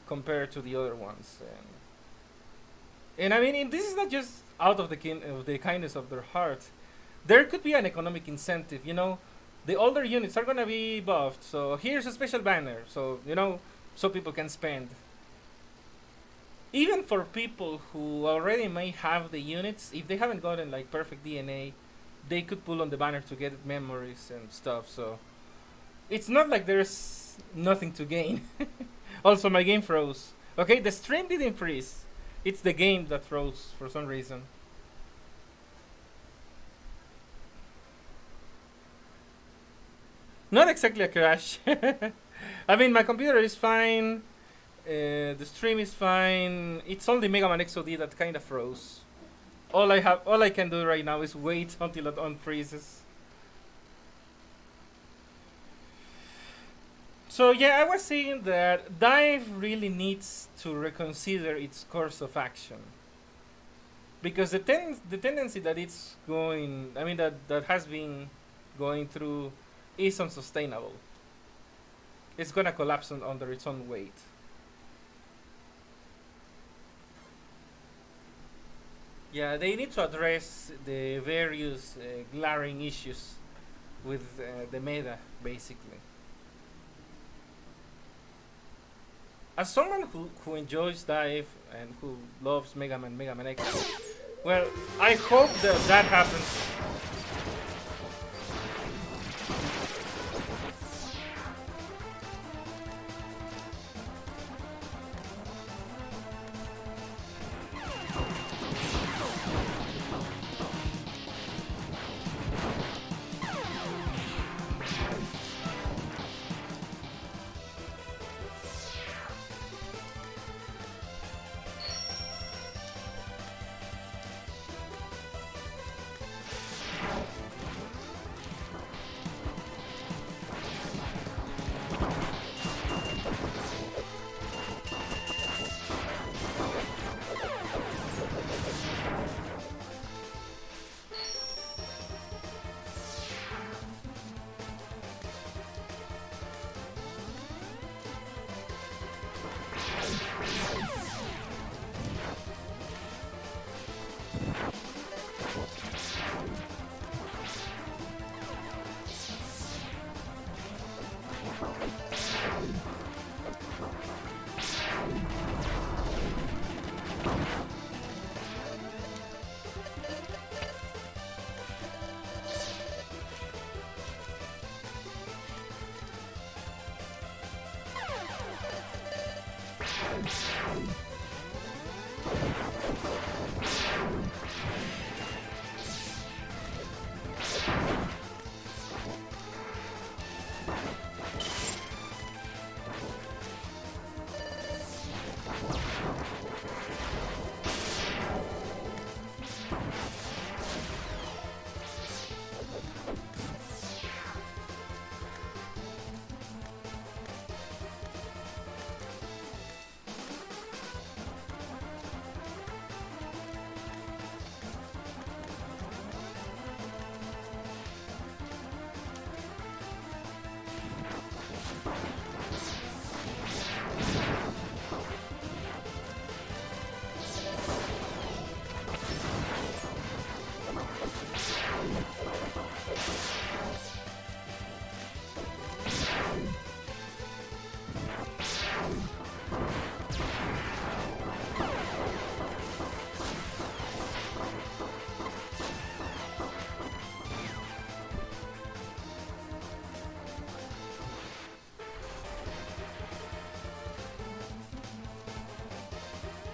compared to the other ones. And I mean, this is not just out of the kindness of their heart. There could be an economic incentive. The older units are gonna be buffed, so here's a special banner, so so people can spend. Even for people who already may have the units, if they haven't gotten like perfect DNA, they could pull on the banner to get memories and stuff. So it's not like there's nothing to gain Also, my game froze. Okay, the stream didn't freeze. It's the game that froze for some reason. Not exactly a crash. I mean, my computer is fine. The stream is fine. It's only MMXOD that kind of froze. All I can do right now is wait until it unfreezes. So yeah, I was saying that Dive really needs to reconsider its course of action because the tendency that it's going, I mean that has been going through, is unsustainable. It's gonna collapse under its own weight. Yeah, they need to address the various glaring issues with the meta, basically. As someone who enjoys Dive and who loves Mega Man X, well, I hope that that happens.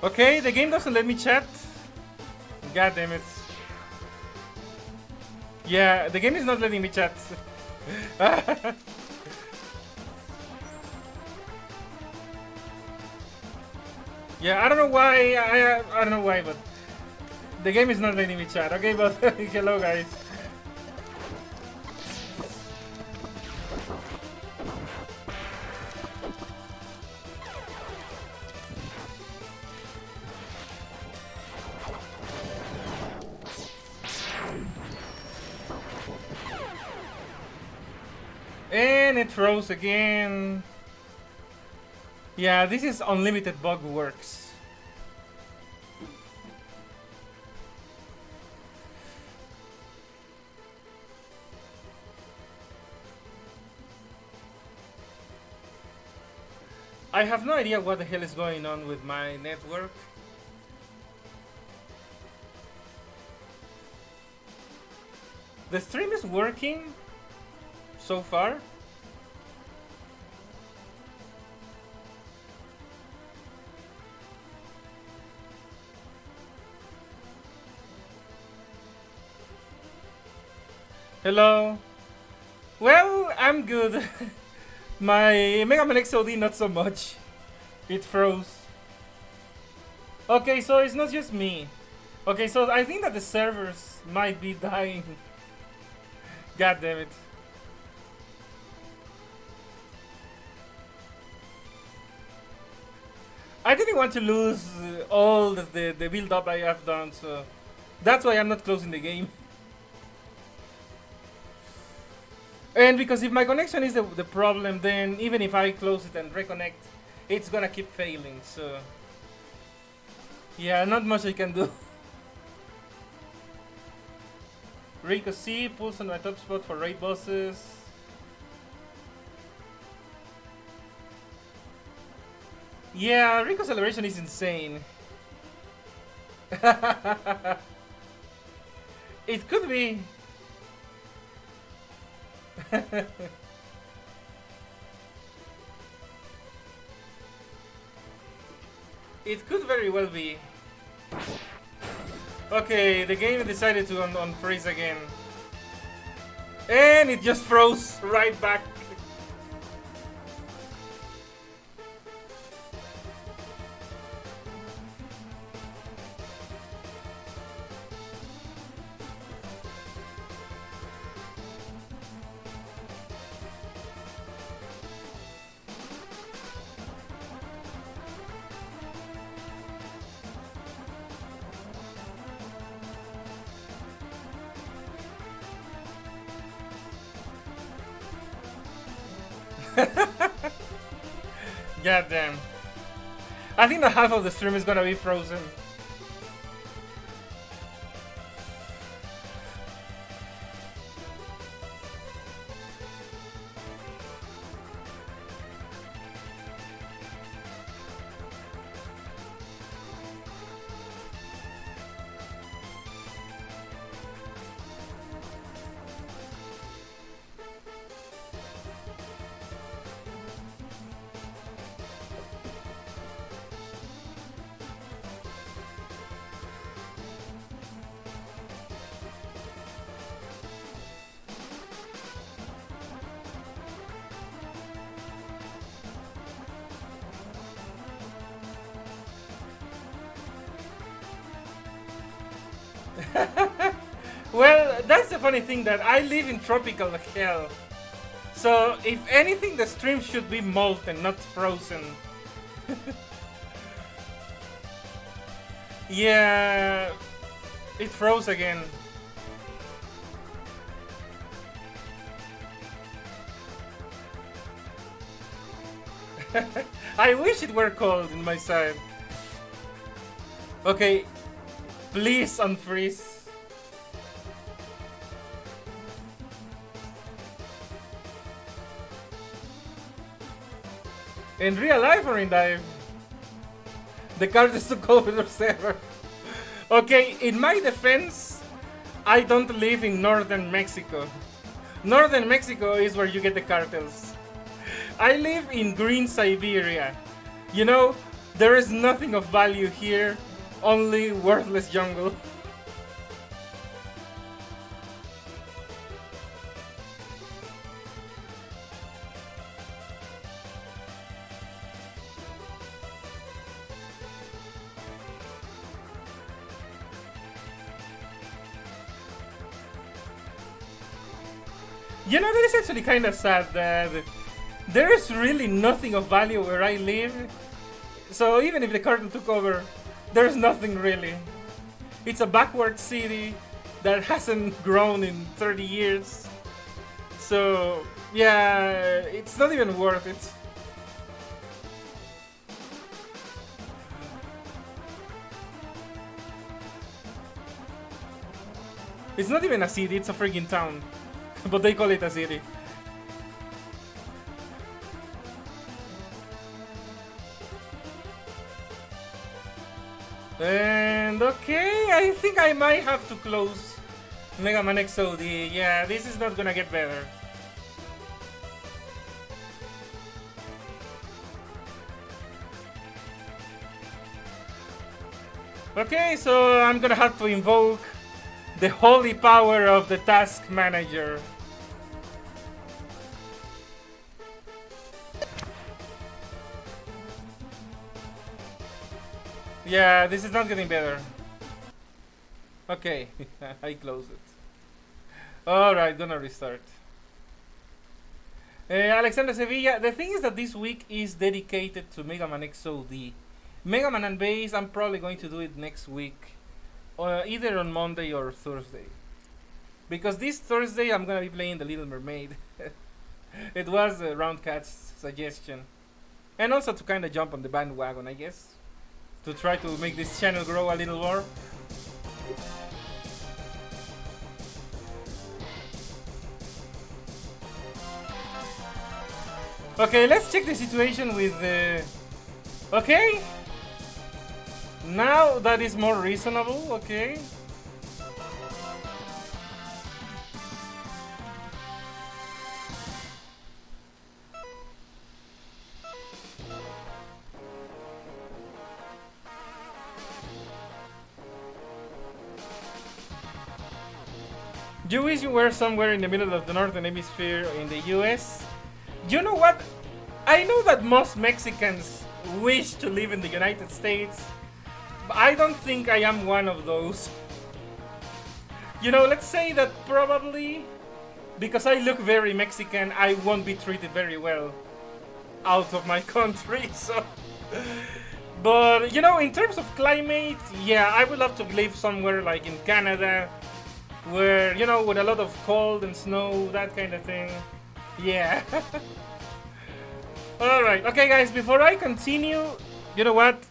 Okay, the game doesn't let me chat. God damn it. Yeah, the game is not letting me chat. Yeah, I don't know why. I don't know why, but the game is not letting me chat. Okay, but hello guys. And it froze again. Yeah, this is unlimited bug works. I have no idea what the hell is going on with my network. The stream is working so far. Hello. Well, I'm good. My Mega Man XOD not so much. It froze. Okay, so it's not just me. Okay, so I think that the servers might be dying. God damn it. I didn't want to lose all the build up I have done, so that's why I'm not closing the game. And because if my connection is the problem, then even if I close it and reconnect, it's gonna keep failing, so yeah, not much I can do. Rico C pulls on my top spot for raid bosses. Yeah, Rico Celebration is insane. It could be. It could very well be. Okay, the game decided to unfreeze again. And it just froze right back. God damn. I think that half of the stream is gonna be frozen. Well, that's the funny thing, that I live in tropical hell. So, if anything, the stream should be molten, not frozen. Yeah, it froze again. I wish it were cold in my side. Okay, please unfreeze. In real life or in dive? The card is took over the server. Okay, in my defense, I don't live in northern Mexico. Northern Mexico is where you get the cartels. I live in green Siberia. You know, there is nothing of value here, only worthless jungle. You know, that is actually kind of sad that there is really nothing of value where I live. So even if the cartel took over, there's nothing really. It's a backward city that hasn't grown in 30 years. So yeah, it's not even worth it. It's not even a city, it's a freaking town. But they call it a city. And okay, I think I might have to close Mega Man XOD. Yeah, this is not gonna get better. Okay, so I'm gonna have to invoke The holy power of the task manager. Yeah, this is not getting better. Okay, I close it. Alright, gonna restart. Alexander Sevilla, the thing is that this week is dedicated to Mega Man XOD. Mega Man and Base, I'm probably going to do it next week. Either on Monday or Thursday. Because this Thursday I'm gonna be playing The Little Mermaid. It was Round Cat's suggestion. And also to kind of jump on the bandwagon, I guess. To try to make this channel grow a little more. Okay, let's check the situation with the... Okay. Now that is more reasonable, okay. You wish you were somewhere in the middle of the northern hemisphere in the US? You know what? I know that most Mexicans wish to live in the United States, but I don't think I am one of those. You know, let's say that probably because I look very Mexican, I won't be treated very well out of my country, so... But, you know, in terms of climate, yeah, I would love to live somewhere like in Canada, where, you know, with a lot of cold and snow, that kind of thing. Yeah. Alright, okay guys, before I continue, you know what?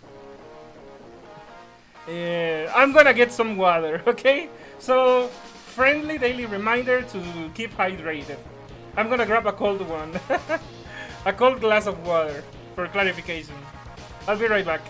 I'm gonna get some water, okay? So, friendly daily reminder to keep hydrated. I'm gonna grab a cold one. A cold glass of water, for clarification. I'll be right back.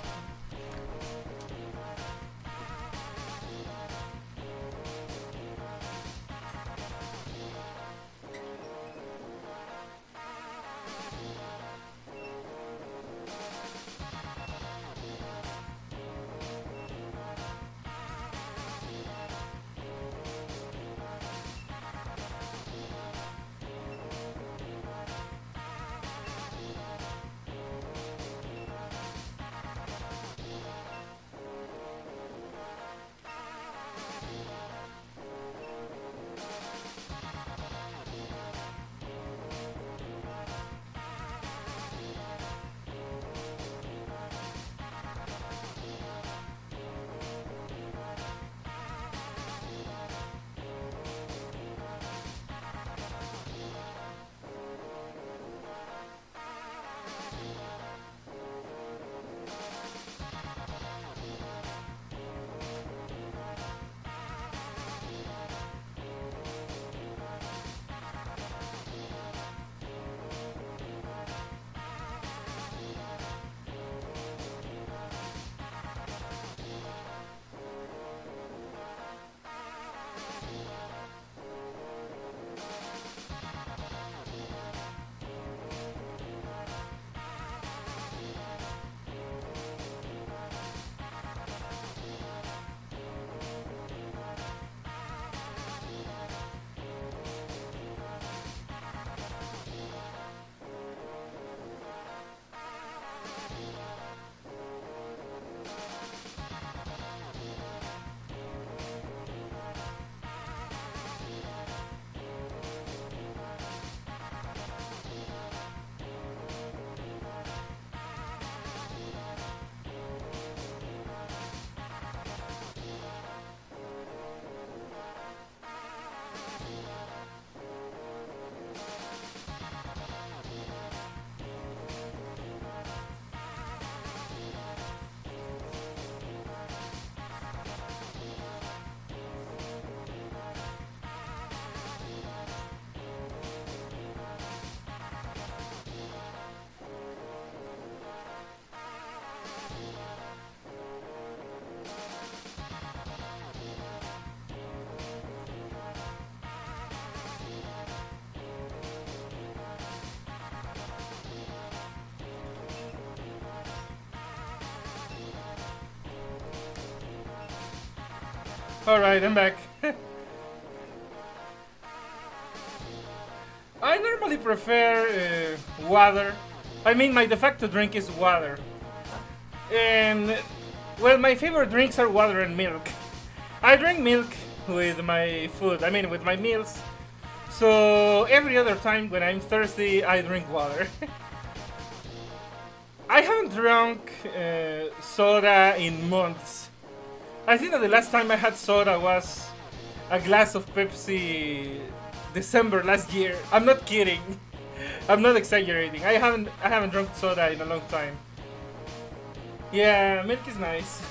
Alright, I'm back. I normally prefer water. I mean, my de facto drink is water. And, well, my favorite drinks are water and milk. I drink milk with my food, I mean, with my meals. So, every other time when I'm thirsty, I drink water. I haven't drunk soda in months. I think that the last time I had soda was a glass of Pepsi December last year. I'm not kidding. I'm not exaggerating. I haven't drunk soda in a long time. Yeah, milk is nice.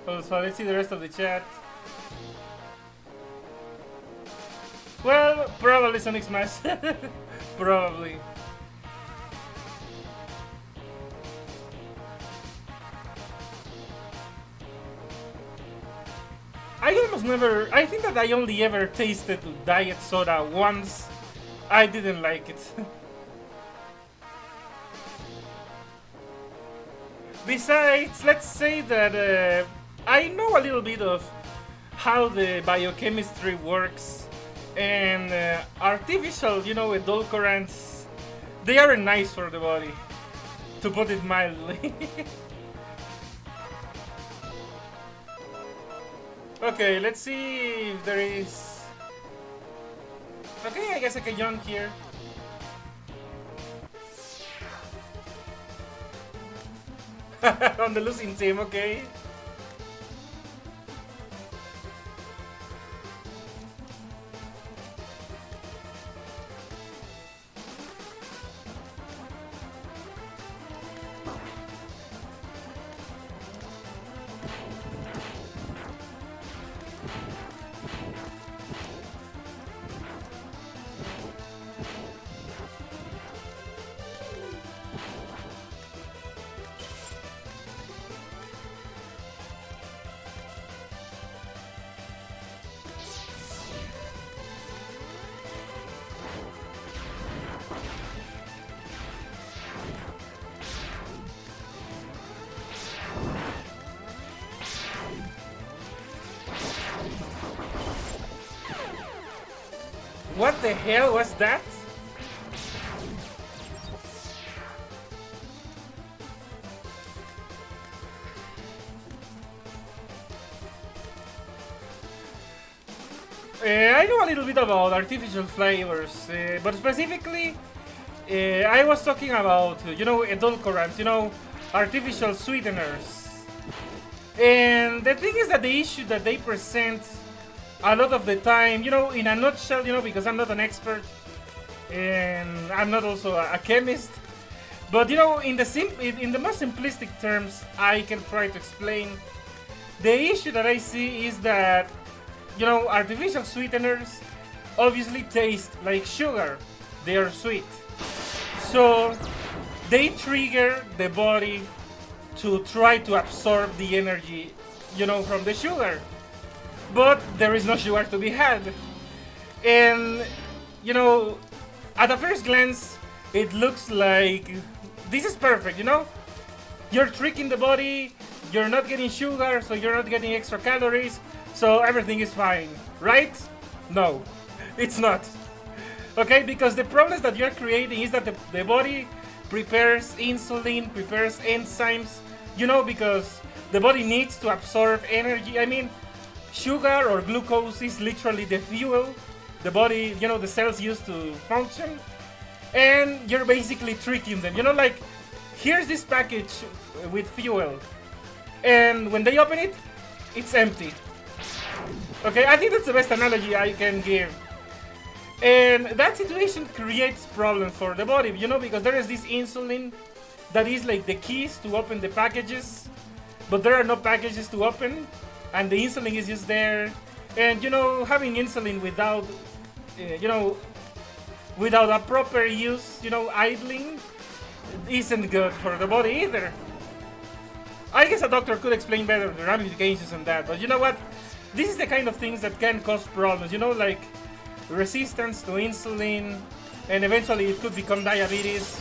So let's see the rest of the chat. Well, probably Sonic Smash. Probably. I almost never. I think that I only ever tasted diet soda once. I didn't like it. Besides, let's say that I know a little bit of how the biochemistry works, and artificial, edulcorants, they aren't nice for the body, to put it mildly. Okay, let's see if there is... Okay, I guess I can jump here. On the losing team, okay. What the hell was that? I know a little bit about artificial flavors, but specifically, I was talking about, edulcorants, artificial sweeteners. And the thing is that the issue that they present a lot of the time, in a nutshell, because I'm not an expert and I'm not also a chemist, but in the most simplistic terms, I can try to explain. The issue that I see is that artificial sweeteners obviously taste like sugar. They are sweet, so they trigger the body to try to absorb the energy, from the sugar. But there is no sugar to be had. And, at a first glance, it looks like this is perfect, You're tricking the body, you're not getting sugar, so you're not getting extra calories, so everything is fine, right? No, it's not. Okay, because the problems that you're creating is that the body prepares insulin, prepares enzymes, because the body needs to absorb energy. I mean, sugar or glucose is literally the fuel the body, the cells use to function. And you're basically tricking them. Like, here's this package with fuel. And when they open it, it's empty. Okay, I think that's the best analogy I can give. And that situation creates problems for the body, because there is this insulin that is like the keys to open the packages. But there are no packages to open. And the insulin is just there, and having insulin without, without a proper use, idling, isn't good for the body either. I guess a doctor could explain better the ramifications on that, but you know what? This is the kind of things that can cause problems, like resistance to insulin, and eventually it could become diabetes,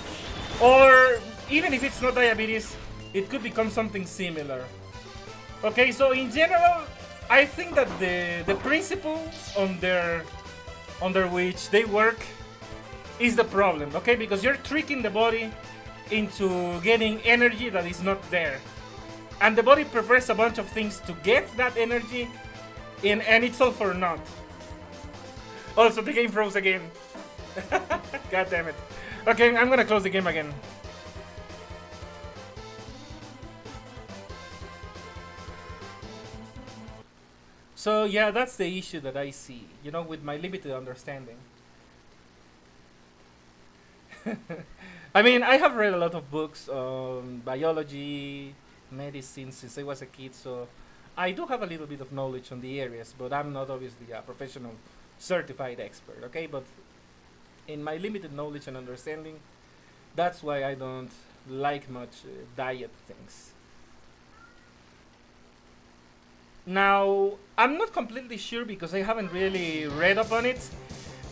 or even if it's not diabetes, it could become something similar. Okay, so in general, I think that the principle under which they work is the problem, okay? Because you're tricking the body into getting energy that is not there. And the body prepares a bunch of things to get that energy, and it's all for naught. Also, the game froze again. God damn it. Okay, I'm gonna close the game again. So yeah, that's the issue that I see, you know, with my limited understanding. I mean, I have read a lot of books on biology, medicine since I was a kid, so I do have a little bit of knowledge on the areas, but I'm not obviously a professional certified expert, okay? But in my limited knowledge and understanding, that's why I don't like much diet things. Now, I'm not completely sure because I haven't really read up on it.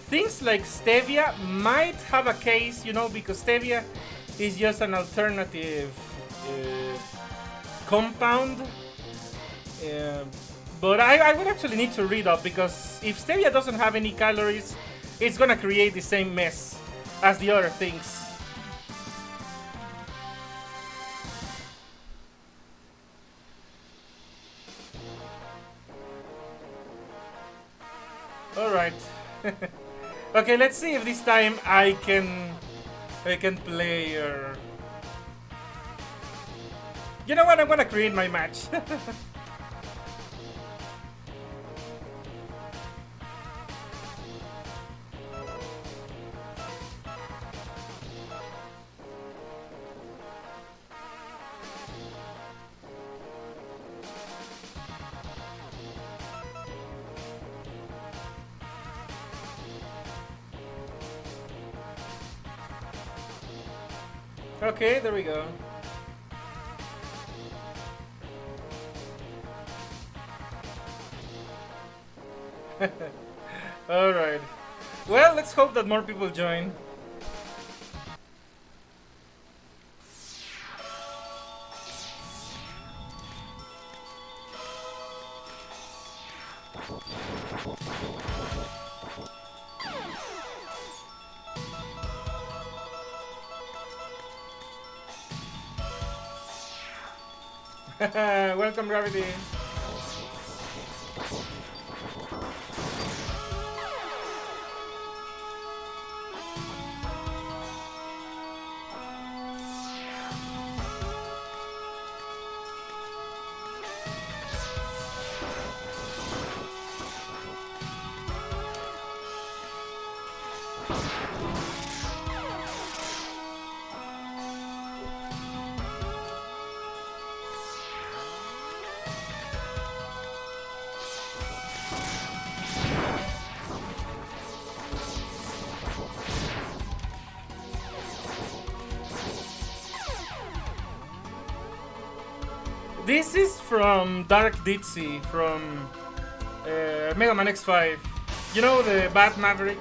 Things like stevia might have a case, you know, because stevia is just an alternative compound. But I would actually need to read up because if stevia doesn't have any calories, it's gonna create the same mess as the other things. Alright. Okay, let's see if this time I can play or... You know what? I'm gonna create my match. Okay, there we go. Alright. Well, let's hope that more people join. Welcome, Gravity. This is from Dark Ditsy from Mega Man X5. You know the Bat Maverick?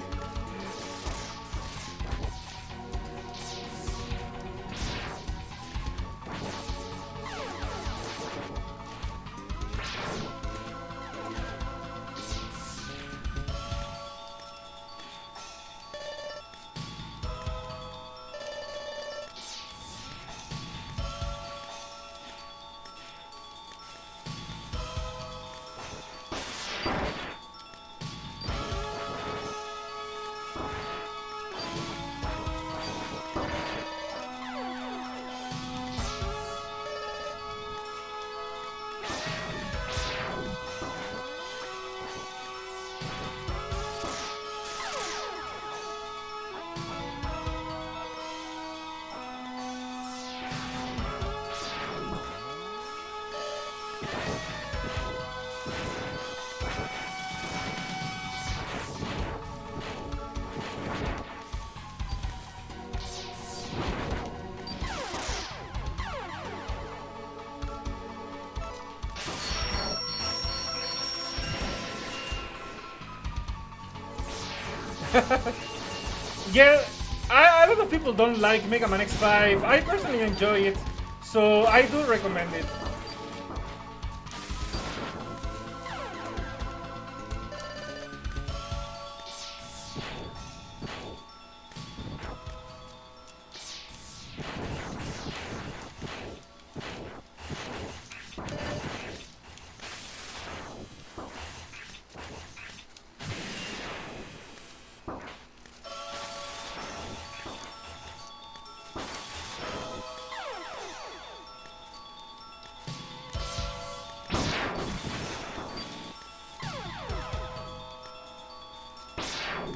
Yeah, a lot of people don't like Mega Man X5. I personally enjoy it, so I do recommend it.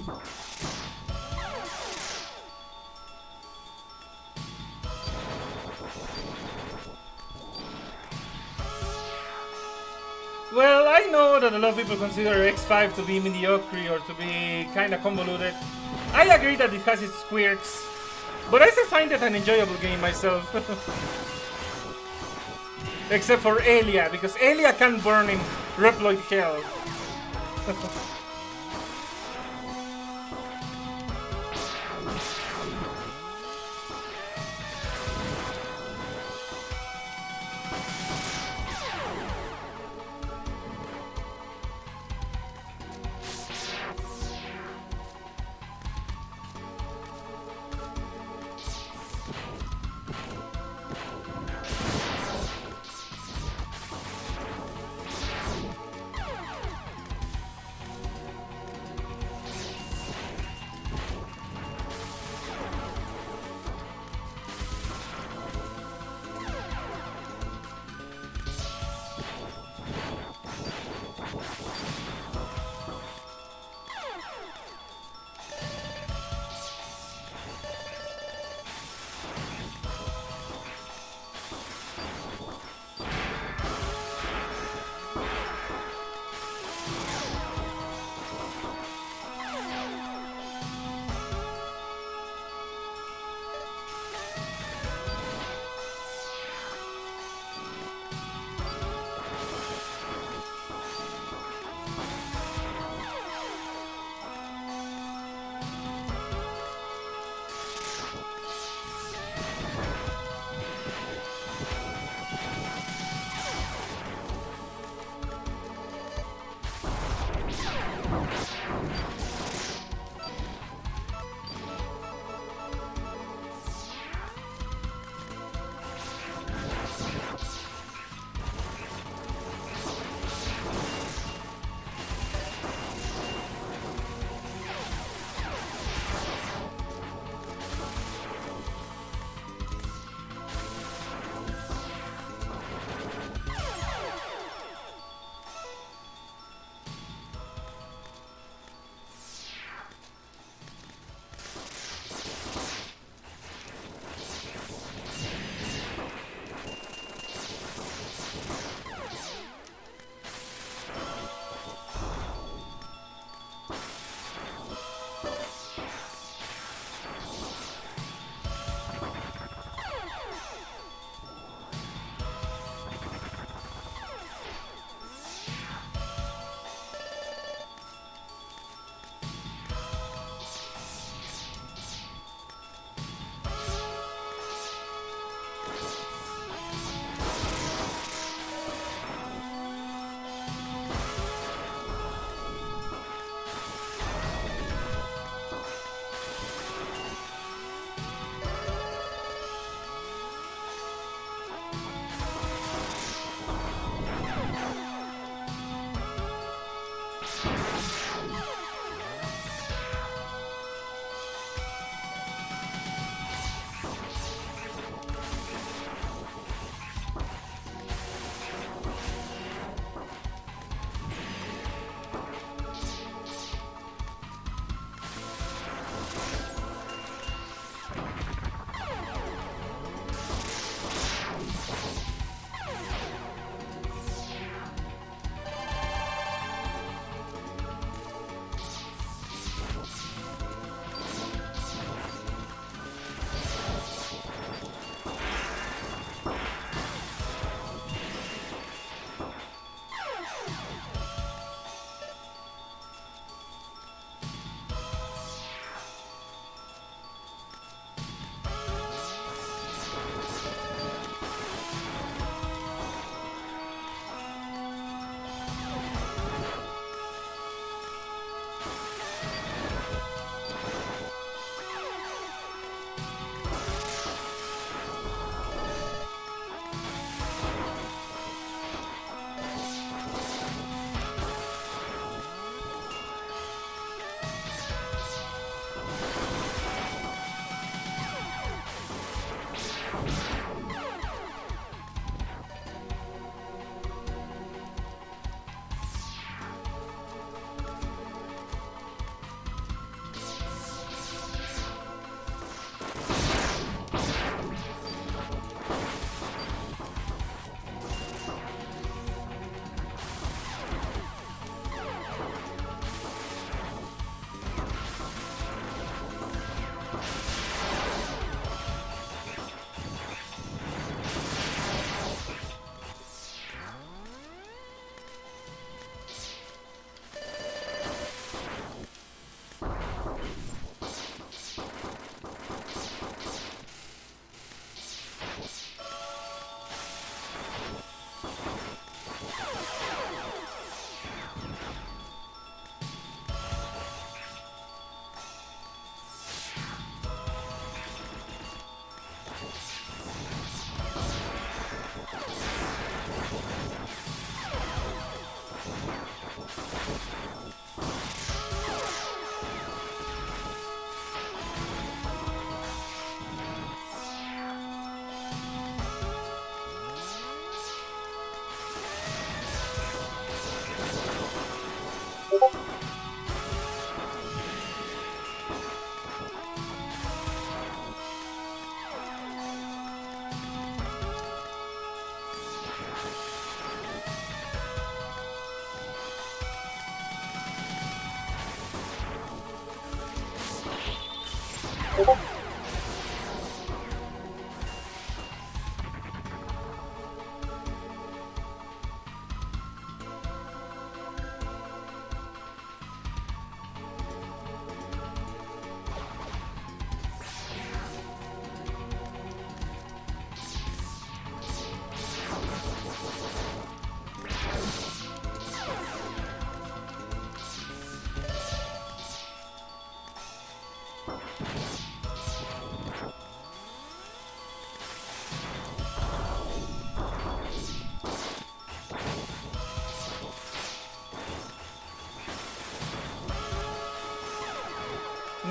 Well, I know that a lot of people consider X5 to be mediocre or to be kind of convoluted. I agree that it has its quirks, but I still find it an enjoyable game myself. Except for Elia, because Elia can burn in Reploid hell.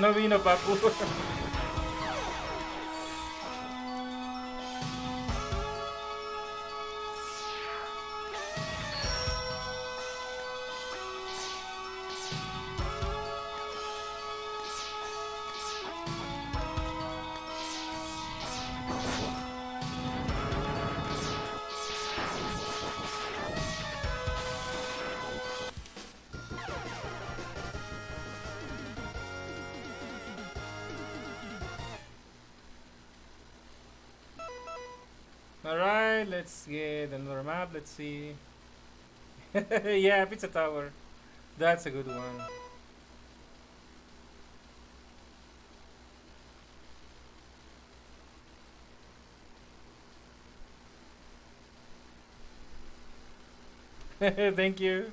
No vino Papu. Alright, let's get another map. Let's see. Yeah, Pizza Tower. That's a good one. Thank you.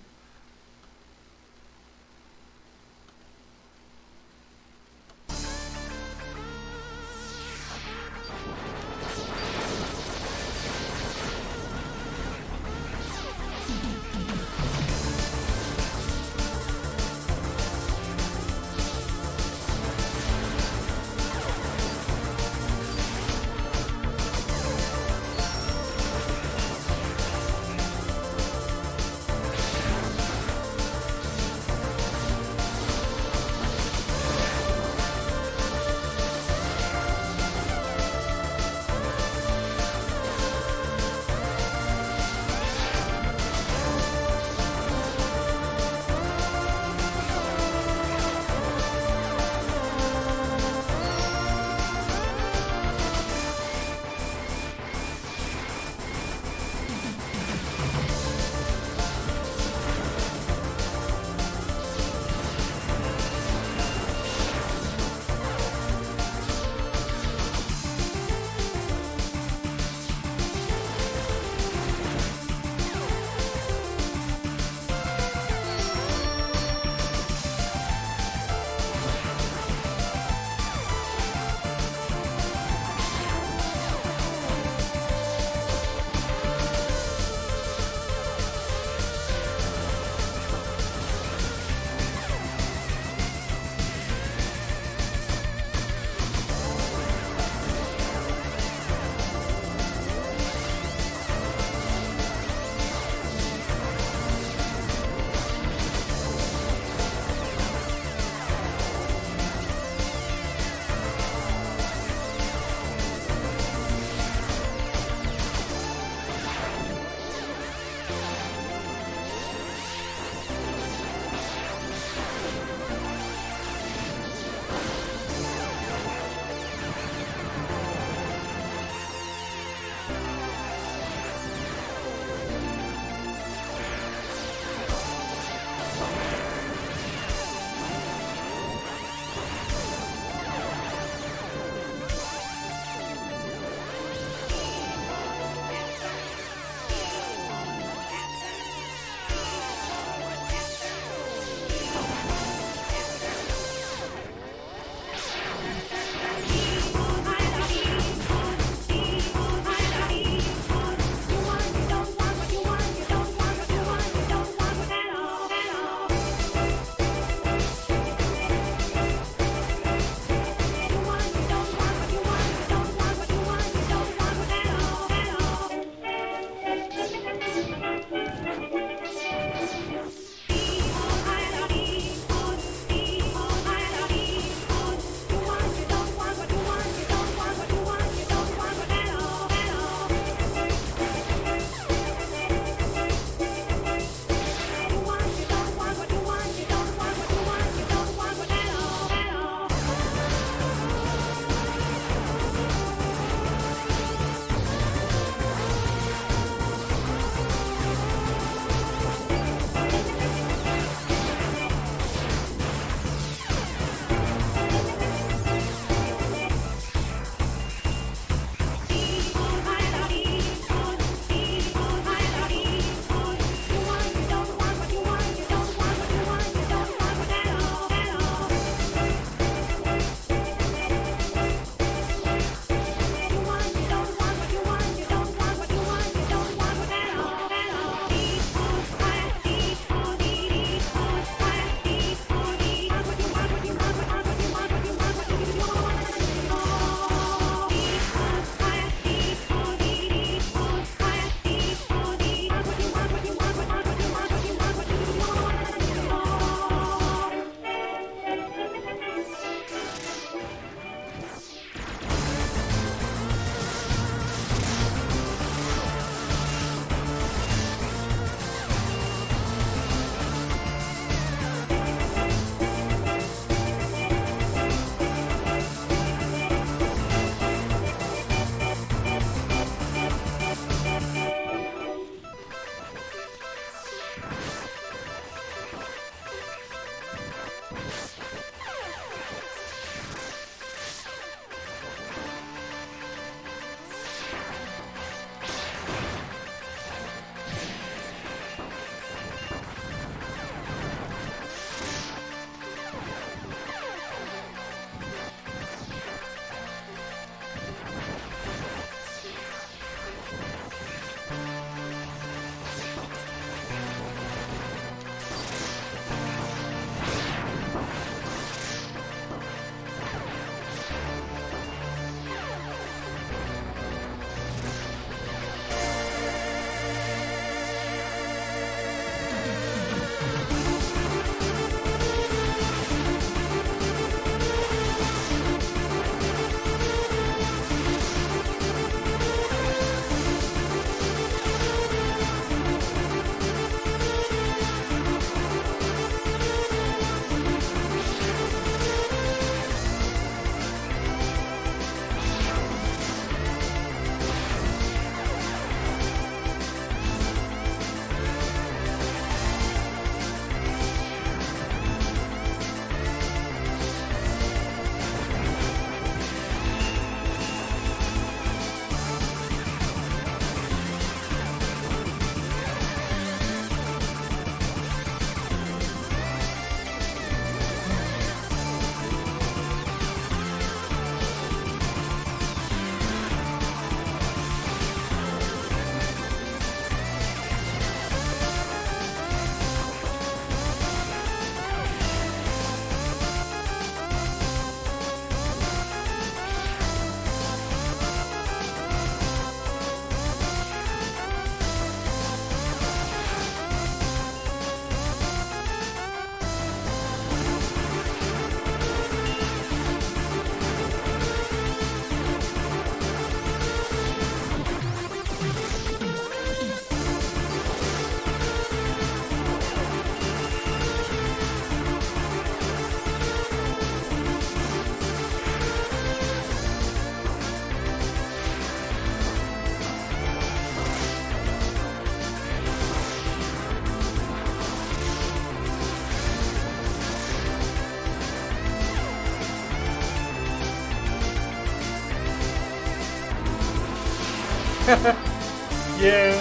Yeah.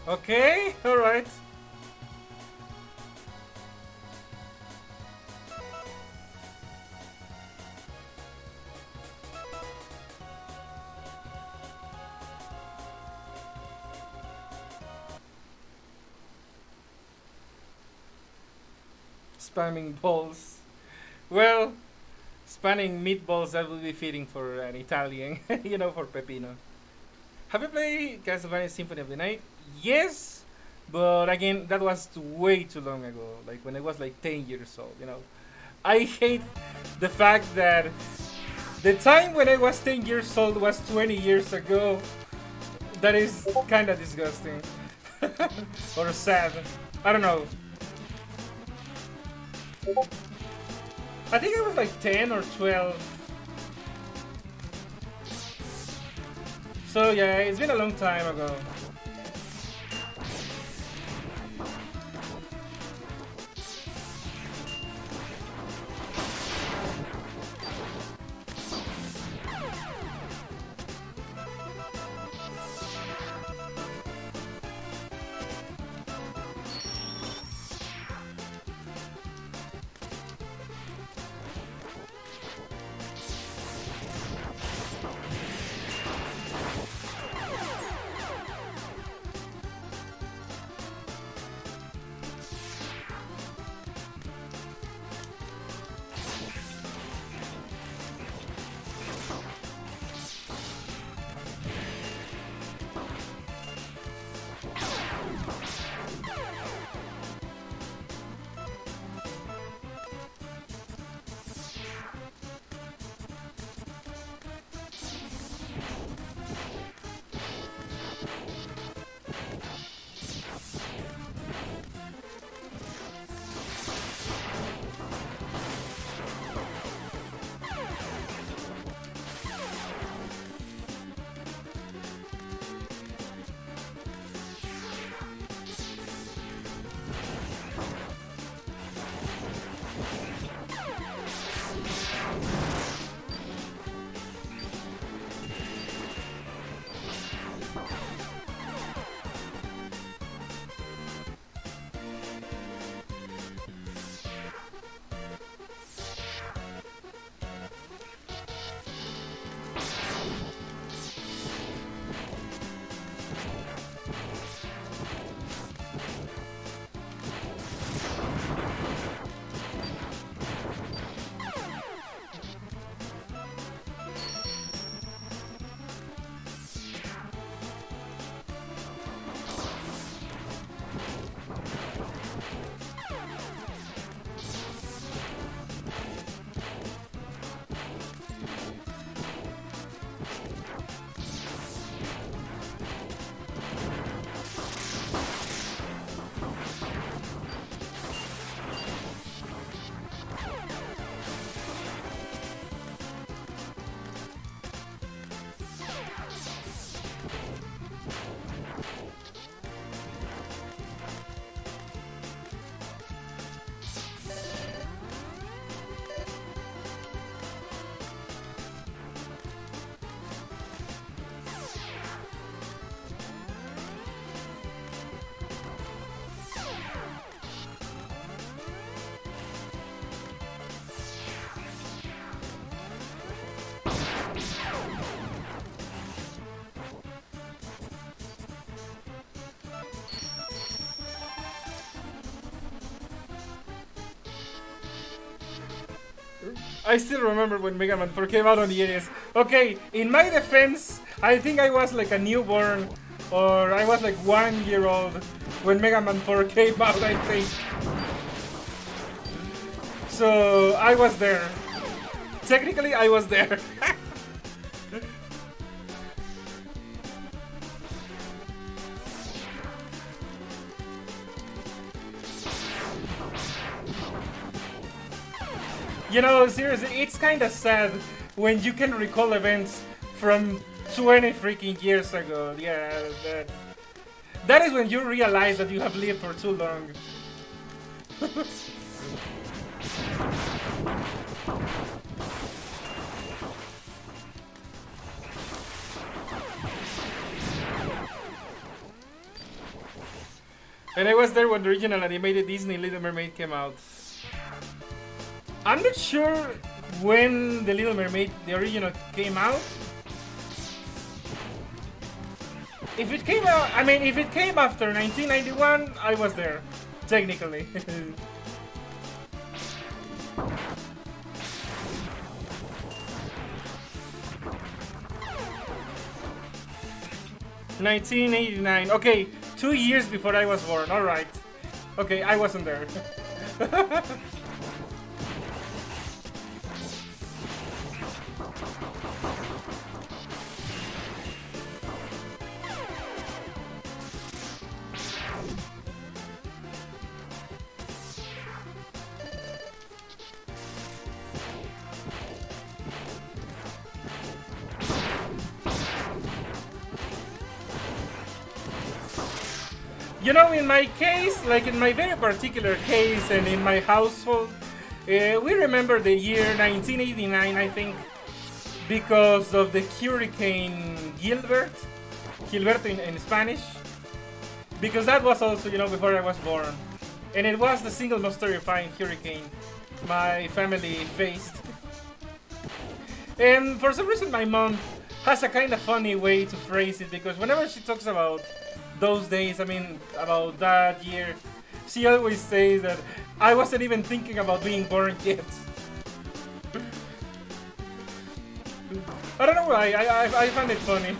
Okay, alright. Spamming balls. Well, spamming meatballs, that would be fitting for an Italian, for Pepino. Have you played Castlevania Symphony of the Night? Yes, but again, that was way too long ago. Like when I was like 10 years old. I hate the fact that the time when I was 10 years old was 20 years ago. That is kind of disgusting. Or sad. I don't know. I think I was like 10 or 12. So yeah, it's been a long time ago. I still remember when Mega Man 4 came out on the NES. Okay, in my defense, I think I was like a newborn, or I was like 1 year old when Mega Man 4 came out, I think. So I was there. Technically, I was there. You know, seriously, it's kind of sad when you can recall events from 20 freaking years ago. Yeah, that is when you realize that you have lived for too long. And I was there when the original animated Disney Little Mermaid came out. I'm not sure when the Little Mermaid, the original, came out. If it came out, I mean, if it came after 1991, I was there, technically. 1989. Okay, 2 years before I was born. All right. Okay, I wasn't there. You know, in my case, like in my very particular case, and in my household, we remember the year 1989, I think, because of the Hurricane Gilberto in Spanish, because that was also, you know, before I was born, and it was the single most terrifying hurricane my family faced. And for some reason, my mom has a kind of funny way to phrase it, because whenever she talks about those days, I mean, about that year, she always says that I wasn't even thinking about being born yet. I don't know why, I find it funny.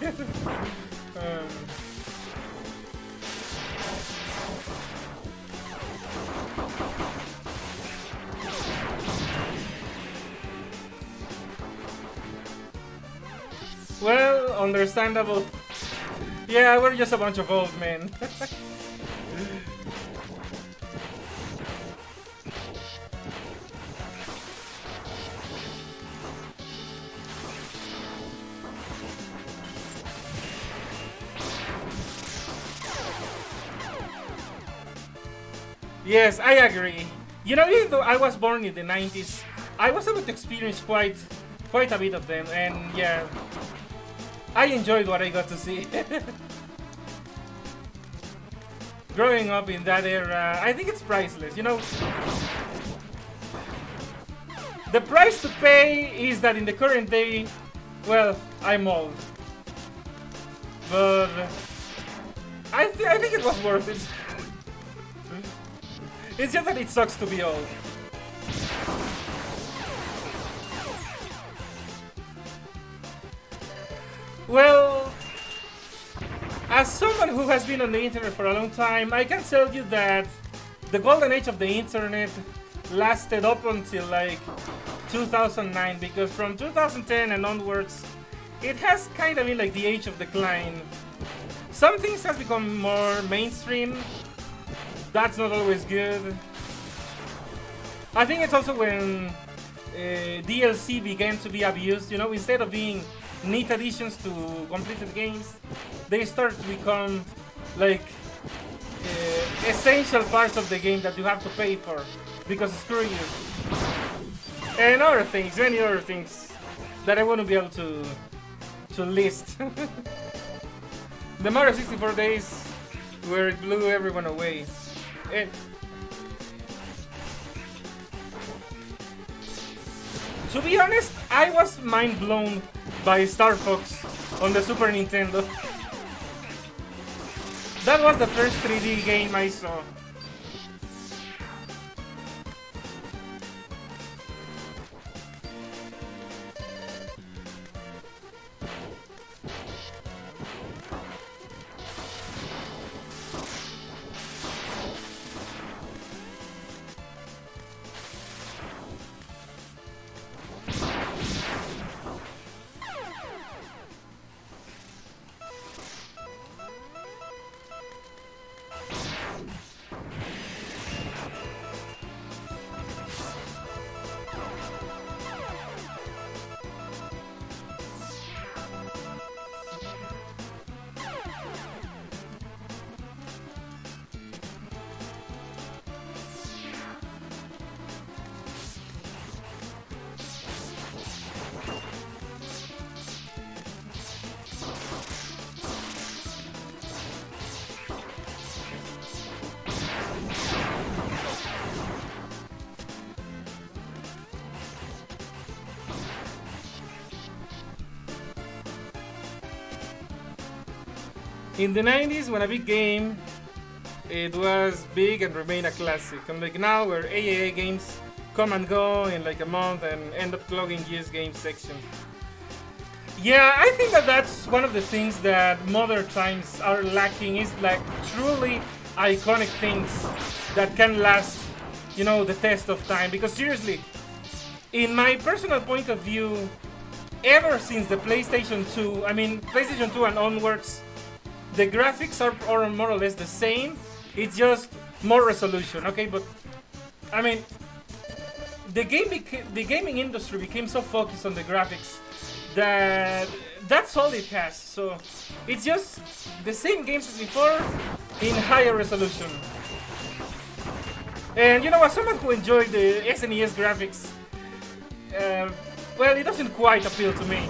Well, understandable. Yeah, we're just a bunch of old men. Yes, I agree. You know, even though I was born in the 90s, I was able to experience quite a bit of them, and yeah, I enjoyed what I got to see. Growing up in that era, I think it's priceless, you know. The price to pay is that in the current day, well, I'm old. But I think it was worth it. It's just that it sucks to be old. Well, as someone who has been on the internet for a long time, I can tell you that the golden age of the internet lasted up until like 2009, because from 2010 and onwards, it has kind of been like the age of decline. Some things have become more mainstream. That's not always good. I think it's also when DLC began to be abused. You know, instead of being neat additions to completed games, they start to become like essential parts of the game that you have to pay for, because screw you. And other things, many other things that I wouldn't be able to list. The Mario 64 days where it blew everyone away. And to be honest, I was mind blown by Star Fox on the Super Nintendo. That was the first 3D game I saw. In the 90s, when a big game, it was big and remained a classic. Unlike now, where AAA games come and go in like a month and end up clogging used game sections. Yeah, I think that that's one of the things that modern times are lacking, is like truly iconic things that can last, you know, the test of time. Because seriously, in my personal point of view, ever since the PlayStation 2, I mean, PlayStation 2 and onwards, the graphics are more or less the same. It's just more resolution, okay? But I mean, the gaming industry became so focused on the graphics that that's all it has. So it's just the same games as before, in higher resolution. And you know, as someone who enjoyed the SNES graphics, well, it doesn't quite appeal to me.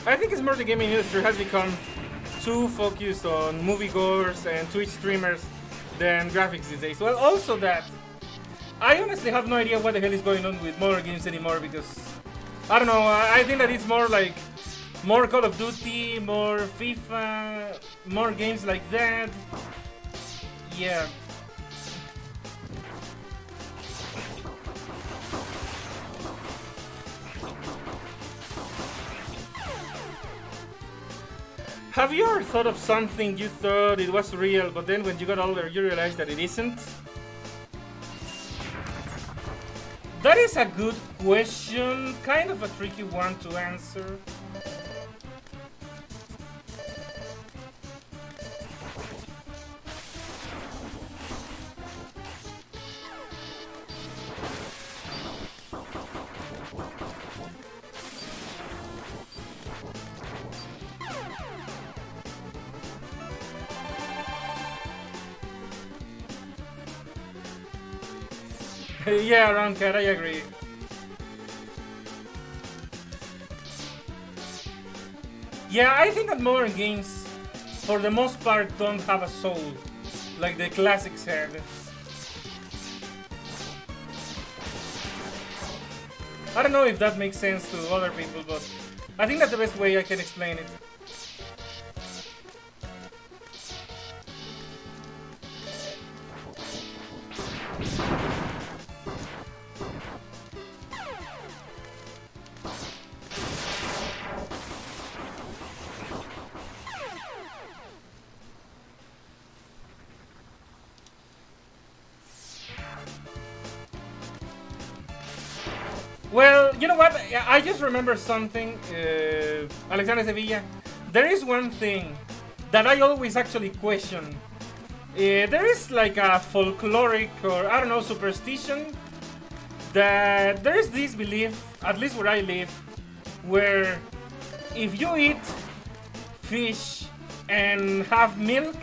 I think it's more the gaming industry has become too focused on moviegoers and Twitch streamers than graphics these days. Well, also that I honestly have no idea what the hell is going on with more games anymore, because I don't know. I think that it's more like more Call of Duty, more FIFA, more games like that. Yeah. Have you ever thought of something you thought it was real, but then when you got older you realized that it isn't? That is a good question, kind of a tricky one to answer. Yeah, Round Cat, I agree. Yeah, I think that modern games, for the most part, don't have a soul, like the classics had. I don't know if that makes sense to other people, but I think that's the best way I can explain it. Well, you know what? I just remember something, Alexander Sevilla. There is one thing that I always actually question. There is like a folkloric, or I don't know, superstition, that there is this belief, at least where I live, where if you eat fish and have milk,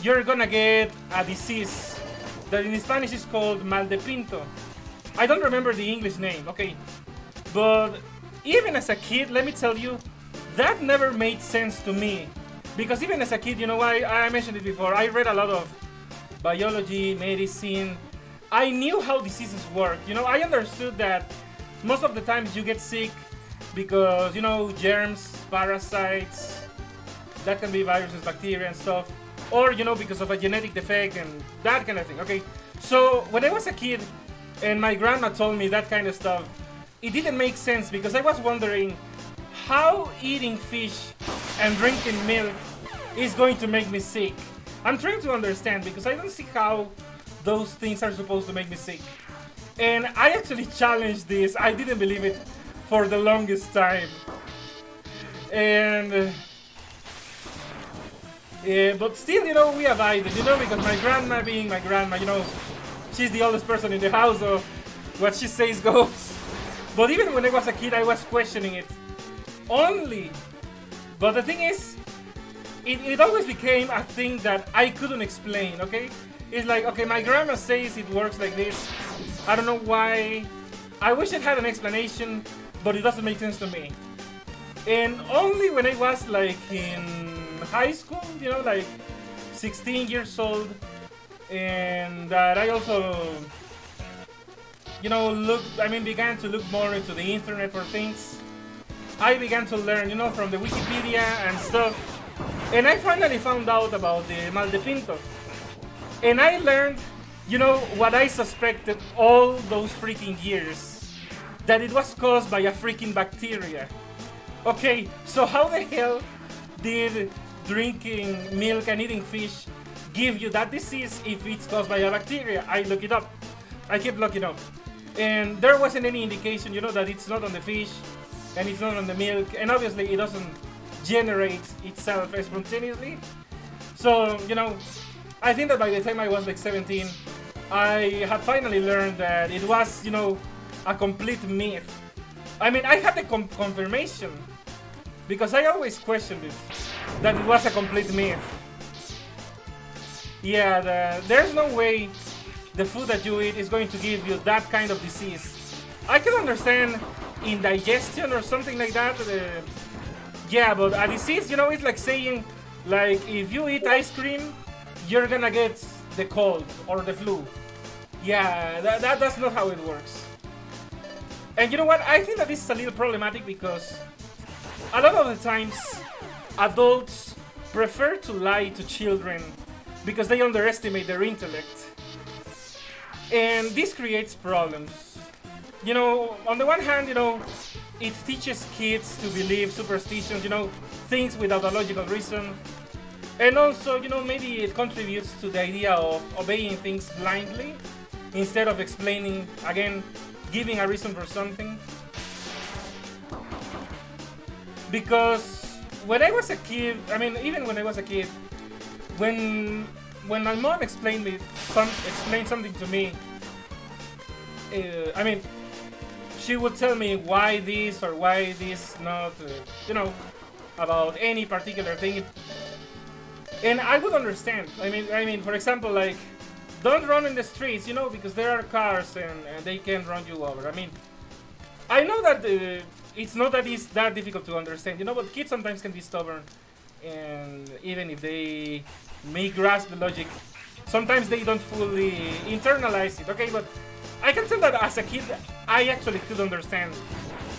you're gonna get a disease that in Spanish is called mal de pinto. I don't remember the English name, okay. But even as a kid, let me tell you, that never made sense to me. Because even as a kid, you know, I mentioned it before, I read a lot of biology, medicine. I knew how diseases work. You know, I understood that most of the times you get sick because, you know, germs, parasites, that can be viruses, bacteria and stuff. Or, you know, because of a genetic defect and that kind of thing, okay. So when I was a kid, and my grandma told me that kind of stuff, it didn't make sense because I was wondering how eating fish and drinking milk is going to make me sick. I'm trying to understand because I don't see how those things are supposed to make me sick. And I actually challenged this. I didn't believe it for the longest time. And but still, you know, we abided, you know, because my grandma being my grandma, you know, she's the oldest person in the house, so what she says goes. But even when I was a kid, I was questioning it. Only. But the thing is, it always became a thing that I couldn't explain, okay? It's like, okay, my grandma says it works like this. I don't know why. I wish it had an explanation, but it doesn't make sense to me. And only when I was like in high school, you know, like 16 years old, and that I also, began to look more into the internet for things. I began to learn, from the Wikipedia and stuff, and I finally found out about the mal de pinto. And I learned, what I suspected all those freaking years, that it was caused by a freaking bacteria. Okay, so how the hell did drinking milk and eating fish give you that disease if it's caused by a bacteria? I look it up. I keep looking up. And there wasn't any indication, that it's not on the fish and it's not on the milk. And obviously it doesn't generate itself spontaneously. So, I think that by the time I was like 17, I had finally learned that it was, a complete myth. I mean, I had the confirmation because I always questioned it, that it was a complete myth. Yeah, there's no way the food that you eat is going to give you that kind of disease. I can understand indigestion or something like that. Yeah, but a disease, it's like saying, like, if you eat ice cream, you're gonna get the cold or the flu. Yeah, that's not how it works. And you know what? I think that this is a little problematic because a lot of the times adults prefer to lie to children because they underestimate their intellect. And this creates problems. On the one hand, it teaches kids to believe superstitions, things without a logical reason. And also, maybe it contributes to the idea of obeying things blindly instead of explaining, again, giving a reason for something. Because when I was a kid, even when I was a kid, when my mom explained something to me, she would tell me why this or why this not, about any particular thing. And I would understand. For example, like, don't run in the streets, because there are cars and they can run you over. I know that it's not that it's that difficult to understand, but kids sometimes can be stubborn. And even if they may grasp the logic, sometimes they don't fully internalize it, okay? But I can tell that as a kid, I actually could understand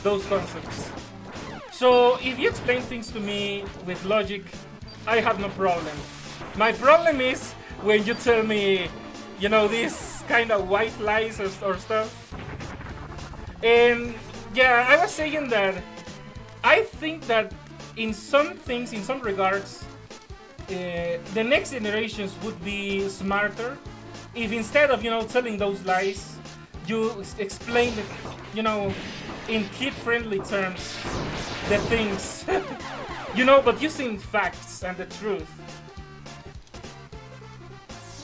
those concepts. So if you explain things to me with logic, I have no problem. My problem is when you tell me, these kind of white lies or stuff. And yeah, I was saying that I think that in some things, in some regards, the next generations would be smarter if instead of, telling those lies, you explain it, in kid-friendly terms, the things. But using facts and the truth.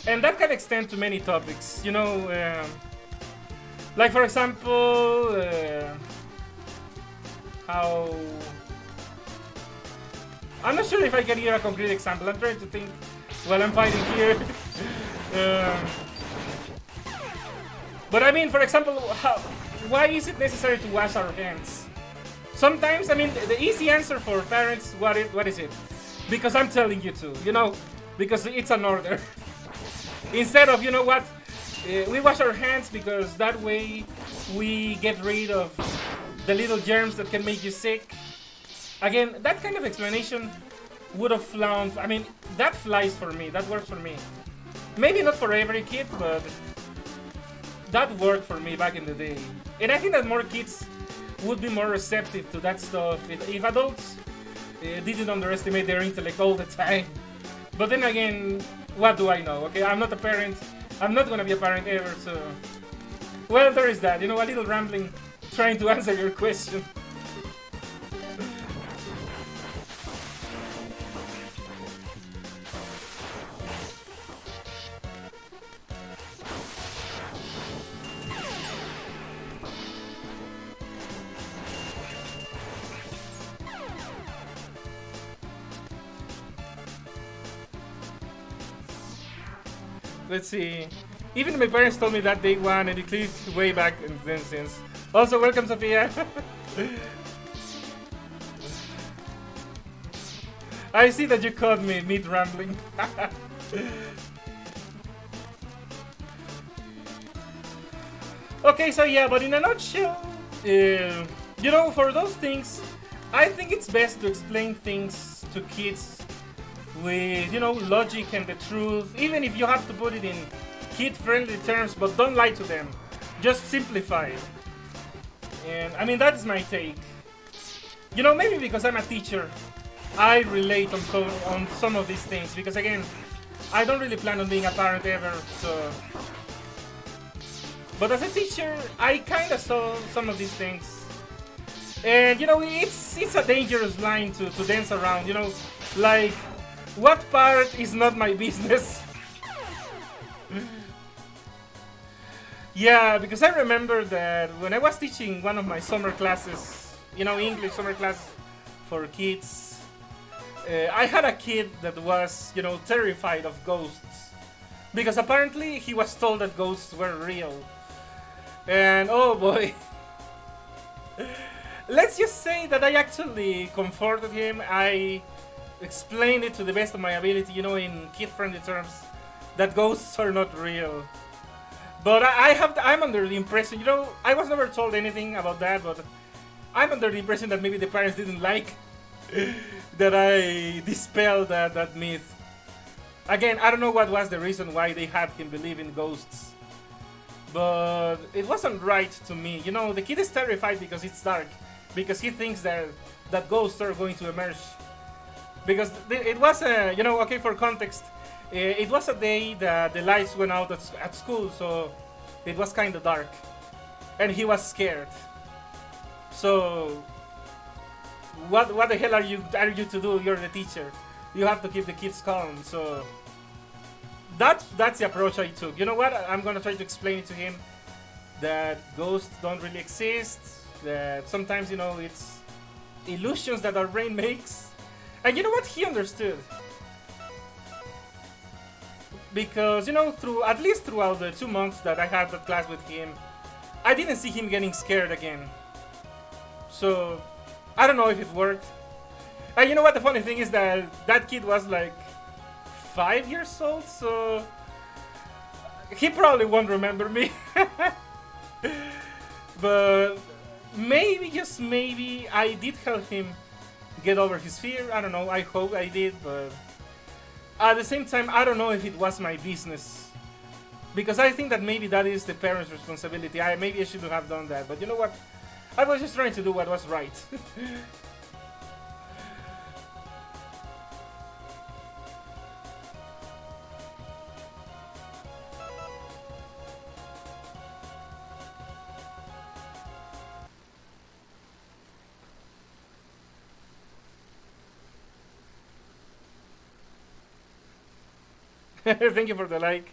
And that can extend to many topics, like for example, how... I'm not sure if I can give a concrete example. I'm trying to think while I'm fighting here. But for example, why is it necessary to wash our hands? Sometimes, the easy answer for parents, what is it? Because I'm telling you to, because it's an order. Instead of, we wash our hands because that way we get rid of the little germs that can make you sick. Again, that kind of explanation would have flown. That flies for me, that works for me. Maybe not for every kid, but that worked for me back in the day. And I think that more kids would be more receptive to that stuff if adults didn't underestimate their intellect all the time. But then again, what do I know? Okay, I'm not a parent. I'm not gonna be a parent ever, so... Well, there is that. A little rambling trying to answer your question. Let's see. Even my parents told me that day one, and it clicked way back and then since. Also, welcome, Sophia. I see that you caught me mid-rambling. Okay, so yeah, but in a nutshell, for those things, I think it's best to explain things to kids with, logic and the truth, even if you have to put it in kid-friendly terms, but don't lie to them. Just simplify it. And I mean, that's my take. Maybe because I'm a teacher, I relate on some of these things. Because again, I don't really plan on being a parent ever, so... But as a teacher, I kind of saw some of these things. And, it's a dangerous line to dance around, Like, what part is not my business? Yeah, because I remember that when I was teaching one of my summer classes, English summer class for kids, I had a kid that was, terrified of ghosts. Because apparently he was told that ghosts were real. And oh boy. Let's just say that I actually comforted him. I explained it to the best of my ability, in kid-friendly terms, that ghosts are not real. But I'm under the impression, I was never told anything about that, but I'm under the impression that maybe the parents didn't like that I dispelled that myth. Again, I don't know what was the reason why they had him believe in ghosts. But it wasn't right to me. The kid is terrified because it's dark. Because he thinks that ghosts are going to emerge. Because it was okay, for context, it was a day that the lights went out at school, so it was kind of dark. And he was scared. So, what the hell are you to do? You're the teacher. You have to keep the kids calm. So, that's the approach I took. You know what? I'm gonna try to explain it to him that ghosts don't really exist. That sometimes, it's illusions that our brain makes. And you know what? He understood. Because, at least throughout the 2 months that I had that class with him, I didn't see him getting scared again. So, I don't know if it worked. And you know what? The funny thing is that kid was like 5 years old, so he probably won't remember me. But maybe, just maybe, I did help him get over his fear. I don't know, I hope I did, but at the same time, I don't know if it was my business. Because I think that maybe that is the parents' responsibility. Maybe I shouldn't have done that, but you know what? I was just trying to do what was right. Thank you for the like.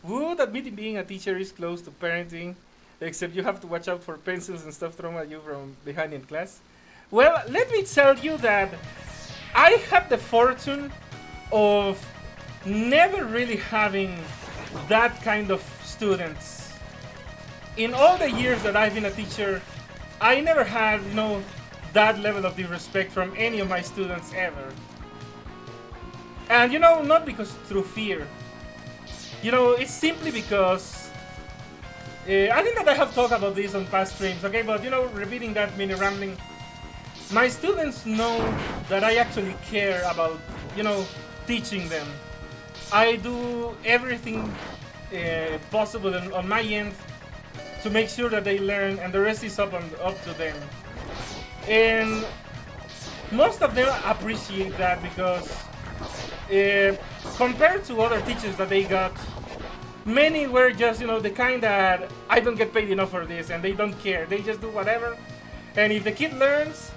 Would admitting being a teacher is close to parenting, except you have to watch out for pencils and stuff thrown at you from behind in class. Well, let me tell you that I have the fortune of never really having that kind of students. In all the years that I've been a teacher, I never had, that level of disrespect from any of my students ever. And not because through fear. It's simply because I think that I have talked about this on past streams, okay? But repeating that mini rambling, my students know that I actually care about, teaching them. I do everything possible on my end to make sure that they learn, and the rest is up to them. And most of them appreciate that because compared to other teachers that they got, many were just, the kind that I don't get paid enough for this, and they don't care. They just do whatever. And if the kid learns,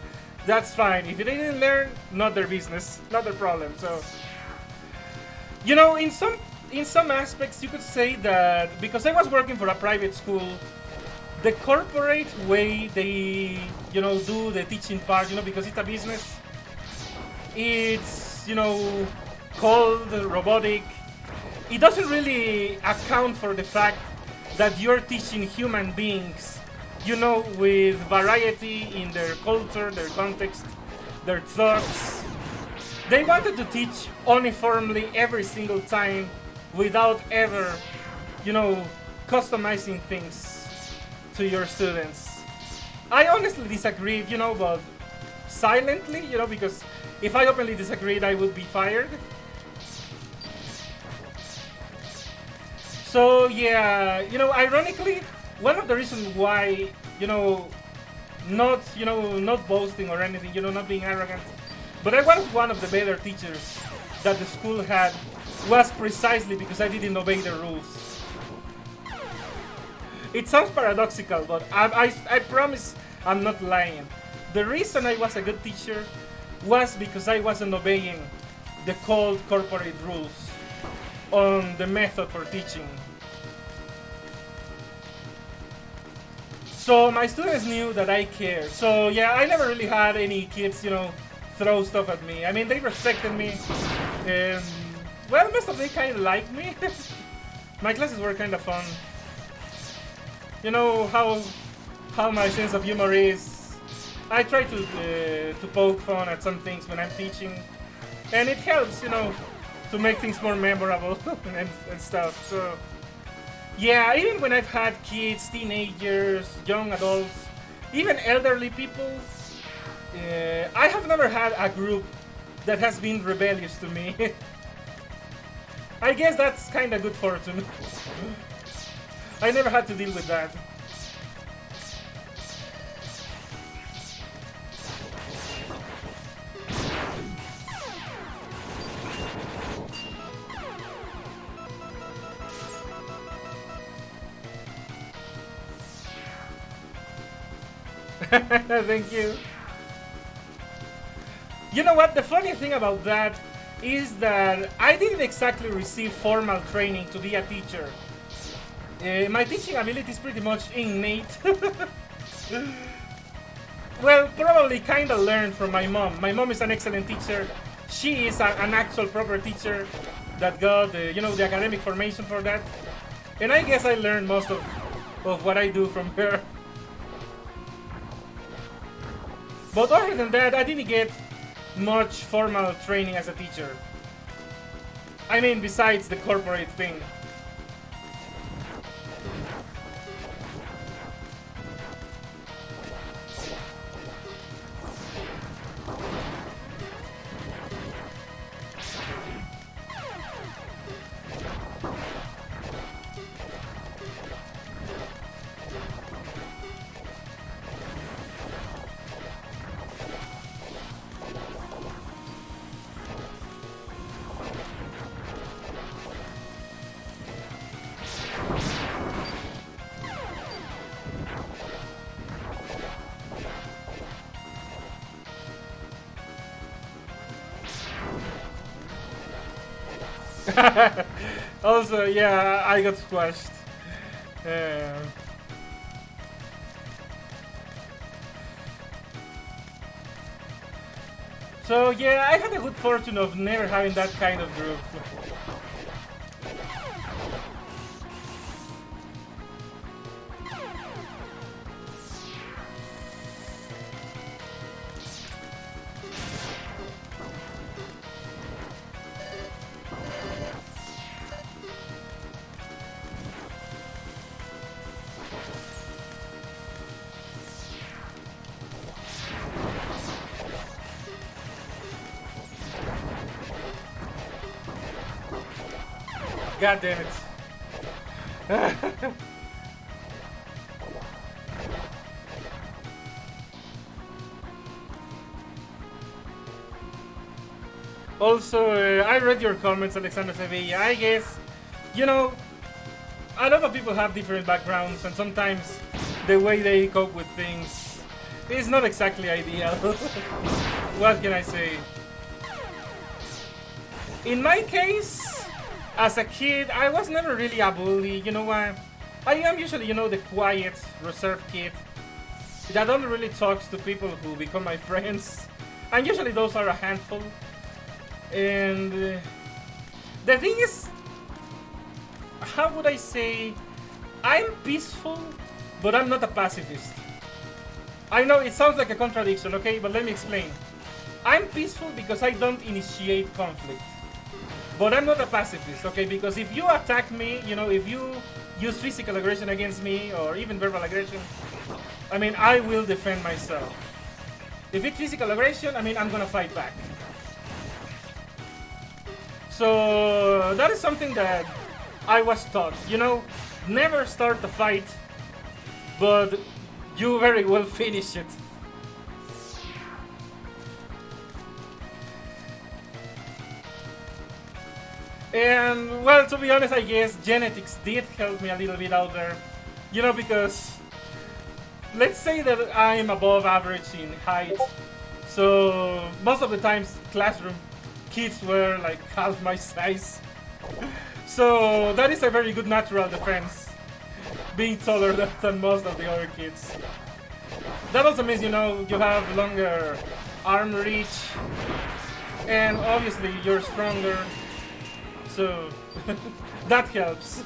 that's fine. If they didn't learn, not their business, not their problem. So, in some aspects, you could say that because I was working for a private school, the corporate way they, do the teaching part, because it's a business, it's, cold, robotic. It doesn't really account for the fact that you're teaching human beings, with variety in their culture, their context, their thoughts. They wanted to teach uniformly every single time without ever you know, customizing things to your students. I honestly disagreed, you know, but silently, you know, because if I openly disagreed, I would be fired. So yeah, you know, ironically, one of the reasons why, you know, not boasting or anything, you know, not being arrogant, but I was one of the better teachers that the school had was precisely because I didn't obey the rules. It sounds paradoxical, but I promise I'm not lying. The reason I was a good teacher was because I wasn't obeying the cold corporate rules on the method for teaching. So my students knew that I cared. So yeah, I never really had any kids, you know, throw stuff at me. I mean, they respected me. Well, most of them kind of liked me. My classes were kind of fun. You know how my sense of humor is. I try to poke fun at some things when I'm teaching, and it helps, you know, to make things more memorable and stuff. So yeah, even when I've had kids, teenagers, young adults, even elderly people, I have never had a group that has been rebellious to me. I guess that's kind of good fortune. I never had to deal with that. Thank you. You know what? The funny thing about that is that I didn't exactly receive formal training to be a teacher. My teaching ability is pretty much innate. Well, probably kind of learned from my mom. My mom is an excellent teacher. She is an actual proper teacher that got you know, the academic formation for that. And I guess I learned most of what I do from her. But other than that, I didn't get much formal training as a teacher. I mean, besides the corporate thing. Also, yeah, I got squashed. So yeah, I had the good fortune of never having that kind of group. God damn it. Also, I read your comments, Alexander Sevilla. I guess, you know, a lot of people have different backgrounds, and sometimes the way they cope with things is not exactly ideal. What can I say? In my case, as a kid, I was never really a bully. You know what? I am usually, you know, the quiet, reserved kid that only really talks to people who become my friends. And usually those are a handful. And the thing is, how would I say? I'm peaceful, but I'm not a pacifist. I know it sounds like a contradiction, okay? But let me explain. I'm peaceful because I don't initiate conflict. But I'm not a pacifist, okay? Because if you attack me, you know, if you use physical aggression against me or even verbal aggression, I mean, I will defend myself. If it's physical aggression, I mean, I'm gonna fight back. So that is something that I was taught, you know, never start a fight, but you very well finish it. And, well, to be honest, I guess genetics did help me a little bit out there. You know, because let's say that I'm above average in height. So most of the times classroom kids were like half my size. So that is a very good natural defense, being taller than most of the other kids. That also means, you know, you have longer arm reach, and obviously you're stronger. So that helps.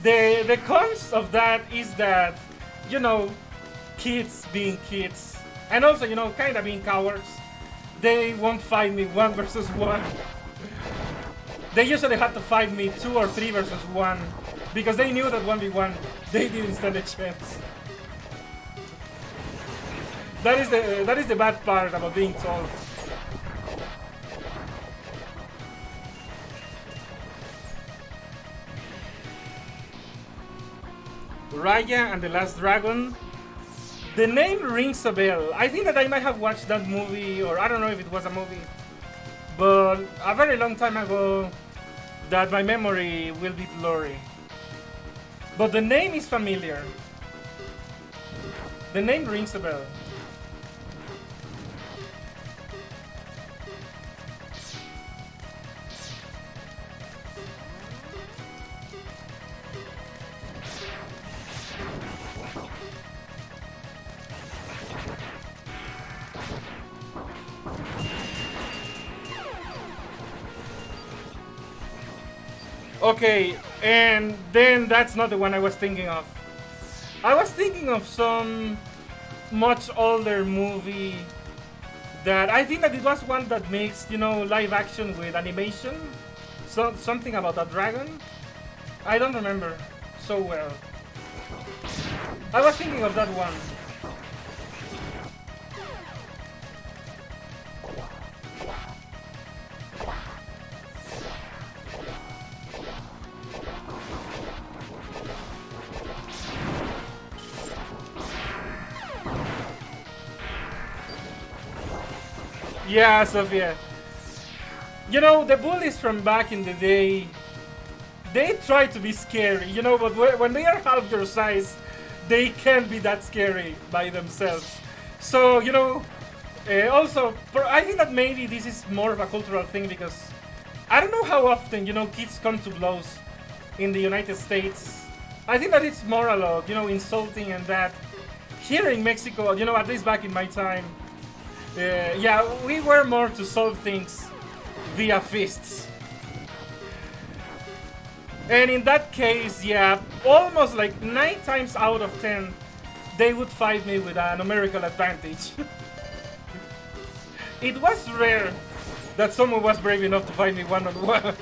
The cons of that is that, you know, kids being kids, and also, you know, kind of being cowards, they won't fight me 1 versus 1. They usually have to fight me 2 or 3 versus 1 because they knew that 1v1 they didn't stand a chance. That is the bad part about being tall. Raya and the Last Dragon. The name rings a bell. I think that I might have watched that movie, or I don't know if it was a movie, but a very long time ago that my memory will be blurry. But the name is familiar. The name rings a bell. Okay, and then that's not the one I was thinking of. I was thinking of some much older movie that I think that it was one that mixed, you know, live action with animation. So something about a dragon. I don't remember so well. I was thinking of that one. Yeah, Sophia. You know, the bullies from back in the day, they try to be scary, you know, but when they are half your size, they can't be that scary by themselves. So, you know, also, I think that maybe this is more of a cultural thing because I don't know how often, you know, kids come to blows in the United States. I think that it's more a lot, you know, insulting and that. Here in Mexico, you know, at least back in my time, yeah, we were more to solve things via fists. And in that case, yeah, almost like 9 times out of 10, they would fight me with a numerical advantage. It was rare that someone was brave enough to fight me one-on-one.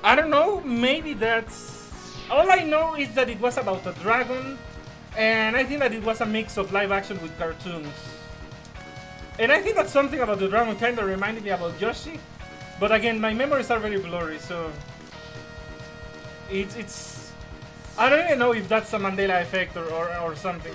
I don't know, maybe that's... All I know is that it was about a dragon, and I think that it was a mix of live action with cartoons. And I think that something about the dragon kind of reminded me about Yoshi, but again, my memories are very blurry, so... It's... I don't even know if that's a Mandela effect or something.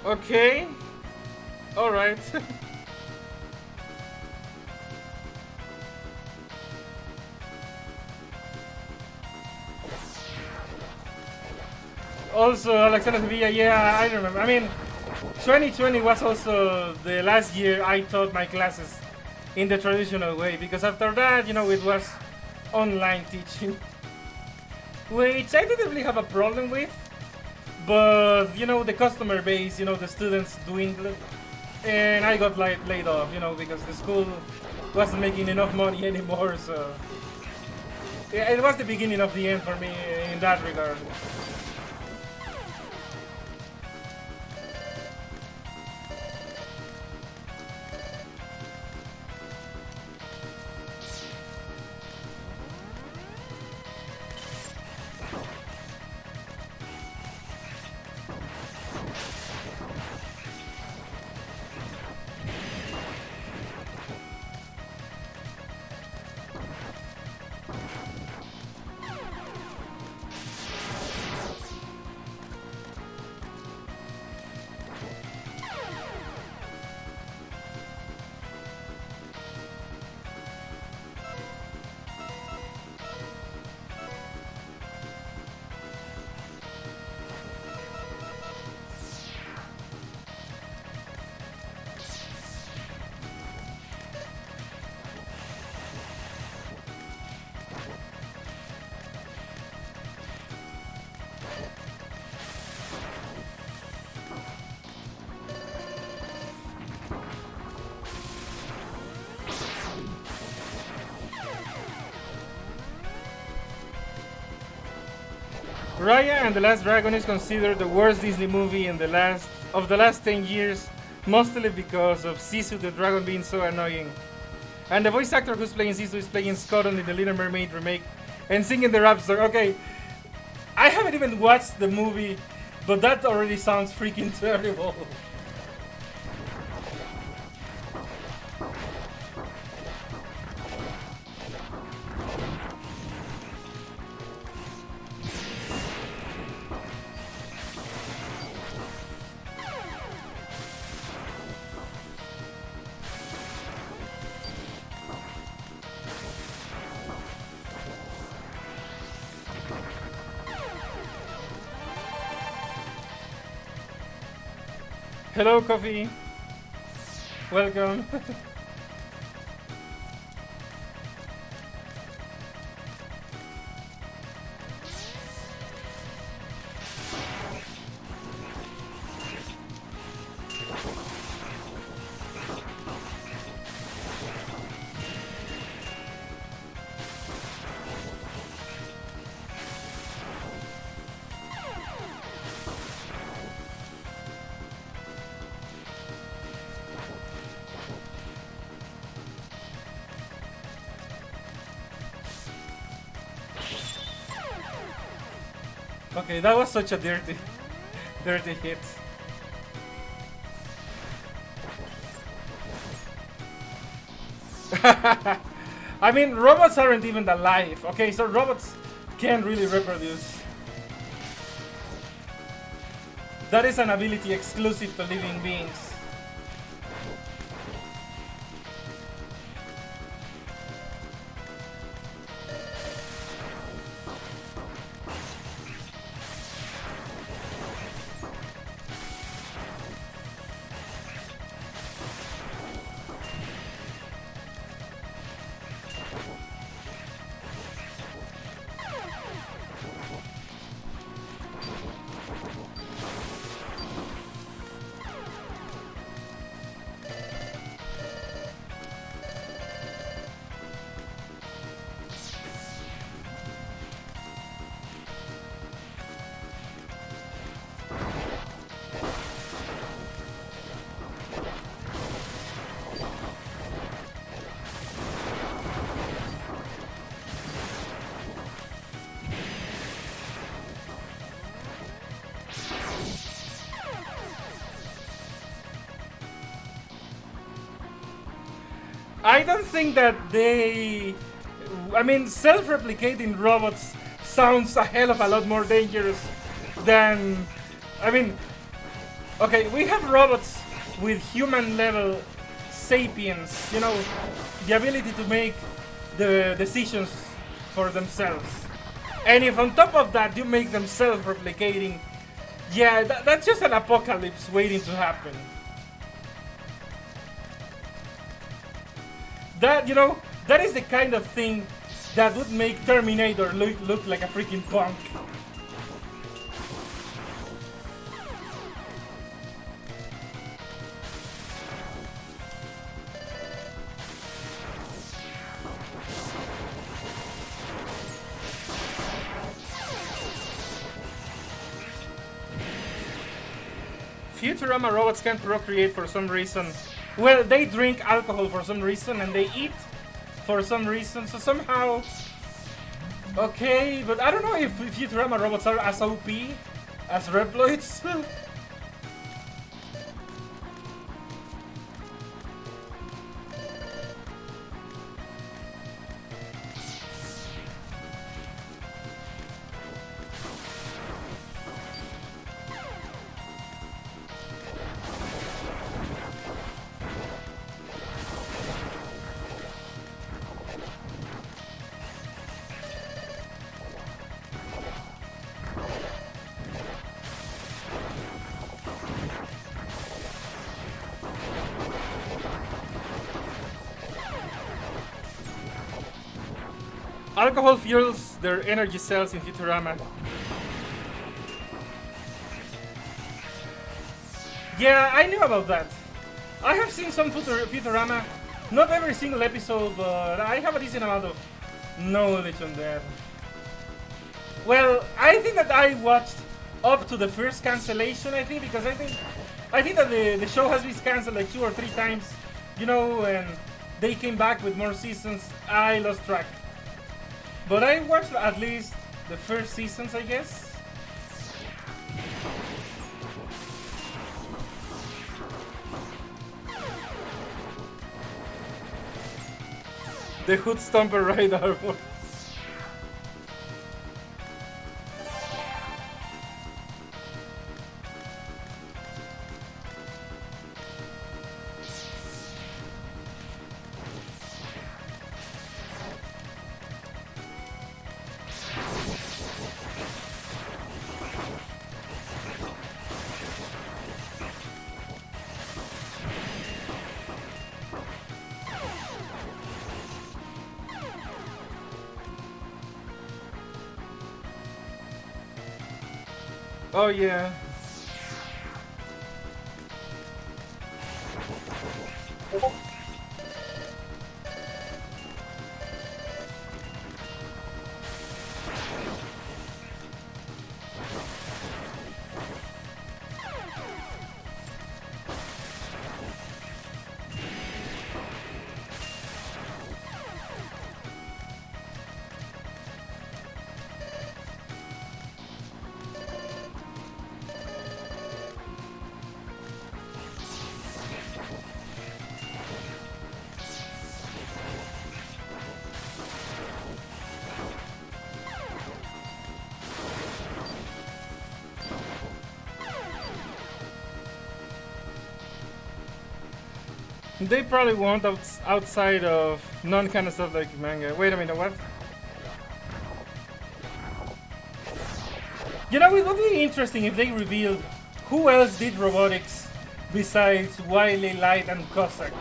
Okay. All right. Also, Alexander Sevilla, yeah, I remember. I mean, 2020 was also the last year I taught my classes in the traditional way, because after that, it was online teaching, which I didn't really have a problem with. But, the customer base, the students dwindled, and I got laid off, because the school wasn't making enough money anymore, so yeah, it was the beginning of the end for me in that regard. Raya and the Last Dragon is considered the worst Disney movie in the last 10 years, mostly because of Sisu the dragon being so annoying. And the voice actor who's playing Sisu is playing Scott in the Little Mermaid remake and singing the rap song. Okay, I haven't even watched the movie, but that already sounds freaking terrible. Hello, Coffee. Welcome. Okay, that was such a dirty hit. I mean, robots aren't even alive. Okay, so robots can't really reproduce. That is an ability exclusive to living beings. I don't think that I mean, self-replicating robots sounds a hell of a lot more dangerous than... I mean, Okay, we have robots with human level sapience, you know, the ability to make the decisions for themselves. And if on top of that you make them self-replicating, yeah, that's just an apocalypse waiting to happen. That, you know, that is the kind of thing that would make Terminator look like a freaking punk. Futurama robots can't procreate for some reason. Well, they drink alcohol for some reason and they eat for some reason, so somehow... Okay, but I don't know if Futurama robots are as OP as Reploids. Alcohol fuels their energy cells in Futurama. Yeah, I knew about that. I have seen some Futurama. Not every single episode, but I have a decent amount of knowledge on that. Well, I think that I watched up to the first cancellation, I think, because I think that the show has been cancelled like 2 or 3 times, you know, and they came back with more seasons. I lost track. But I watched at least the first seasons, I guess. The Hood Stomper Ride armor. Oh yeah. They probably won't outside of non-kind of stuff like manga. Wait a minute, what? You know, it would be interesting if they revealed who else did robotics besides Wily, Light, and Cossack.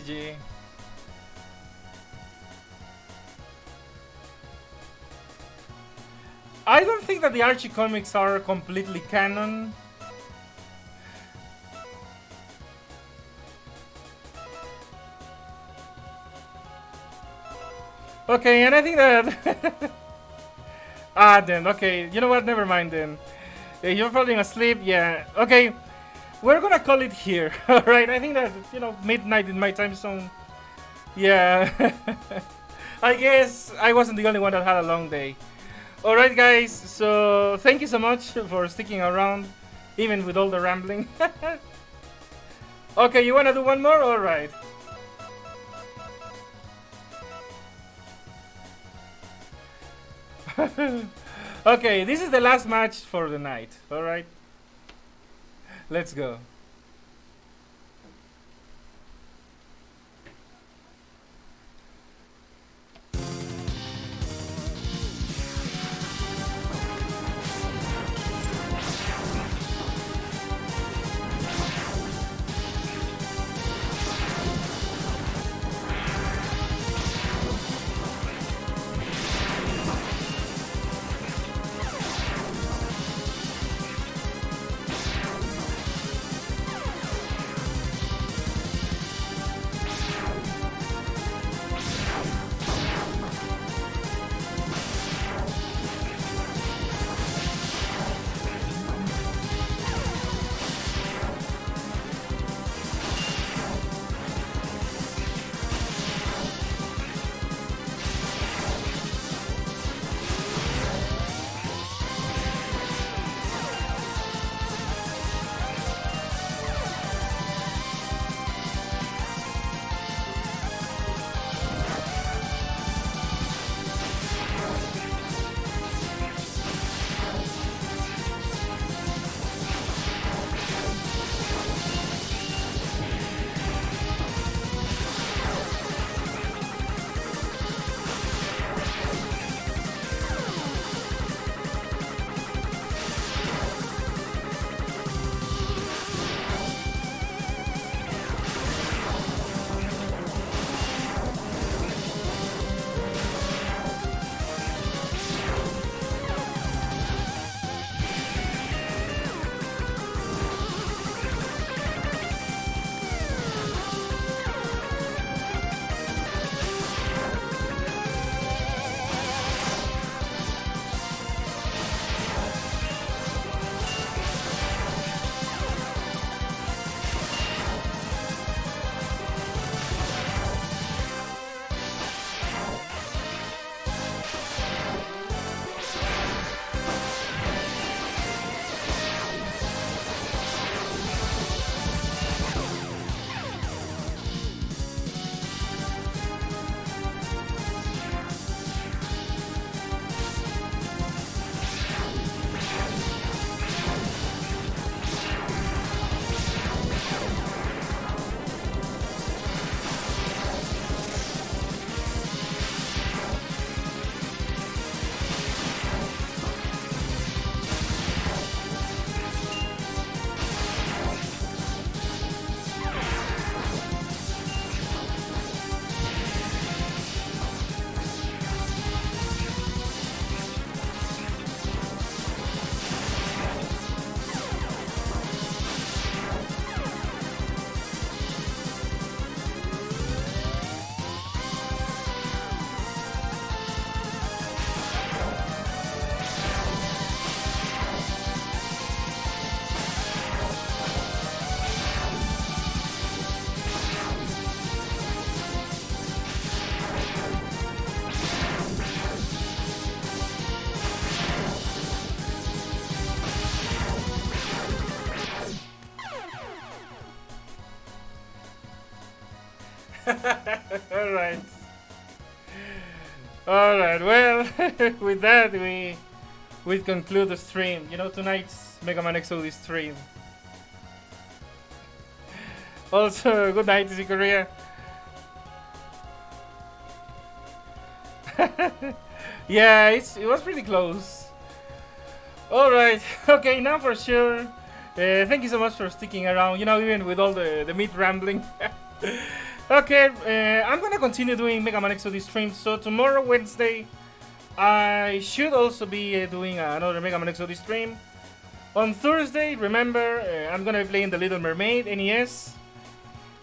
GG. I don't think that the Archie comics are completely canon. Okay, and I think that... then, okay. You know what? Never mind then. You're falling asleep? Yeah. Okay. We're gonna call it here. Alright, I think that, midnight in my time zone. Yeah. I guess I wasn't the only one that had a long day. Alright, guys. So, thank you so much for sticking around, even with all the rambling. Okay, you wanna do one more? Alright. Okay, this is the last match for the night. Alright? Let's go. Alright. Alright, well, with that, we conclude the stream. Tonight's Mega Man XOD stream. Also, good night, Easy Korea. Yeah, it was pretty close. Alright, okay, now for sure. Thank you so much for sticking around, even with all the meat rambling. Okay, I'm gonna continue doing Mega Man XOD streams. So tomorrow, Wednesday, I should also be doing another Mega Man XOD stream. On Thursday, remember, I'm gonna be playing The Little Mermaid NES.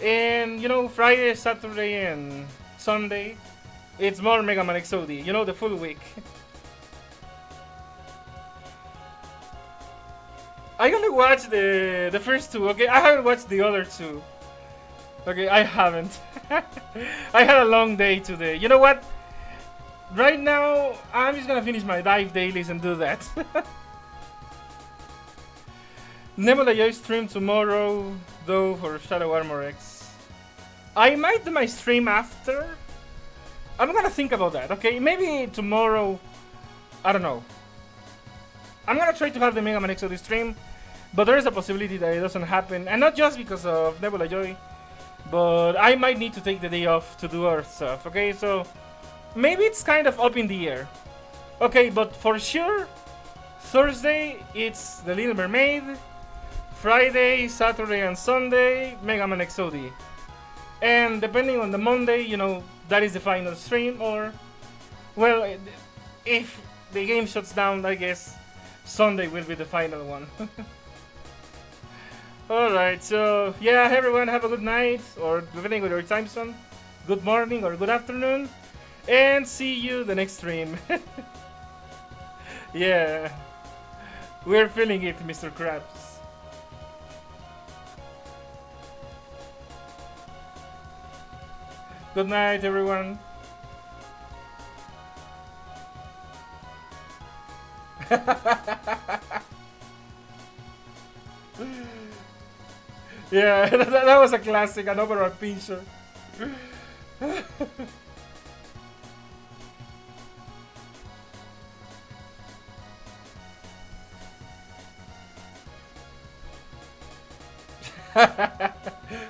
And you know, Friday, Saturday, and Sunday, it's more Mega Man XOD. You know, the full week. I only watched the first two. Okay, I haven't watched the other two. Okay, I haven't. I had a long day today. You know what? Right now, I'm just gonna finish my dive dailies and do that. Nebula Joy stream tomorrow, though, for Shadow Armor X. I might do my stream after. I'm gonna think about that, okay? Maybe tomorrow. I don't know. I'm gonna try to have the Mega Man XOD stream, but there is a possibility that it doesn't happen. And not just because of Nebula Joy, but I might need to take the day off to do other stuff, okay? So maybe it's kind of up in the air. Okay, but for sure, Thursday it's The Little Mermaid. Friday, Saturday, and Sunday, Mega Man XOD. And depending on the Monday, you know, that is the final stream. Or, well, if the game shuts down, I guess Sunday will be the final one. Alright, so yeah, everyone, have a good night, or depending on your time zone, good morning or good afternoon, and see you the next stream. Yeah, we're feeling it, Mr. Krabs. Good night, everyone. Yeah, that was a classic, an overall pincher.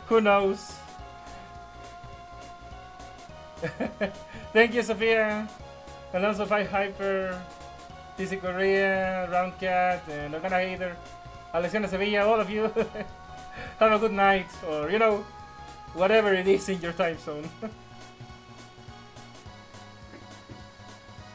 Who knows? Thank you, Sophia. And also Five Hyper, TC Korea, Roundcat, and Organa Hater, Alexander Sevilla, all of you. Have a good night, or you know, whatever it is in your time zone.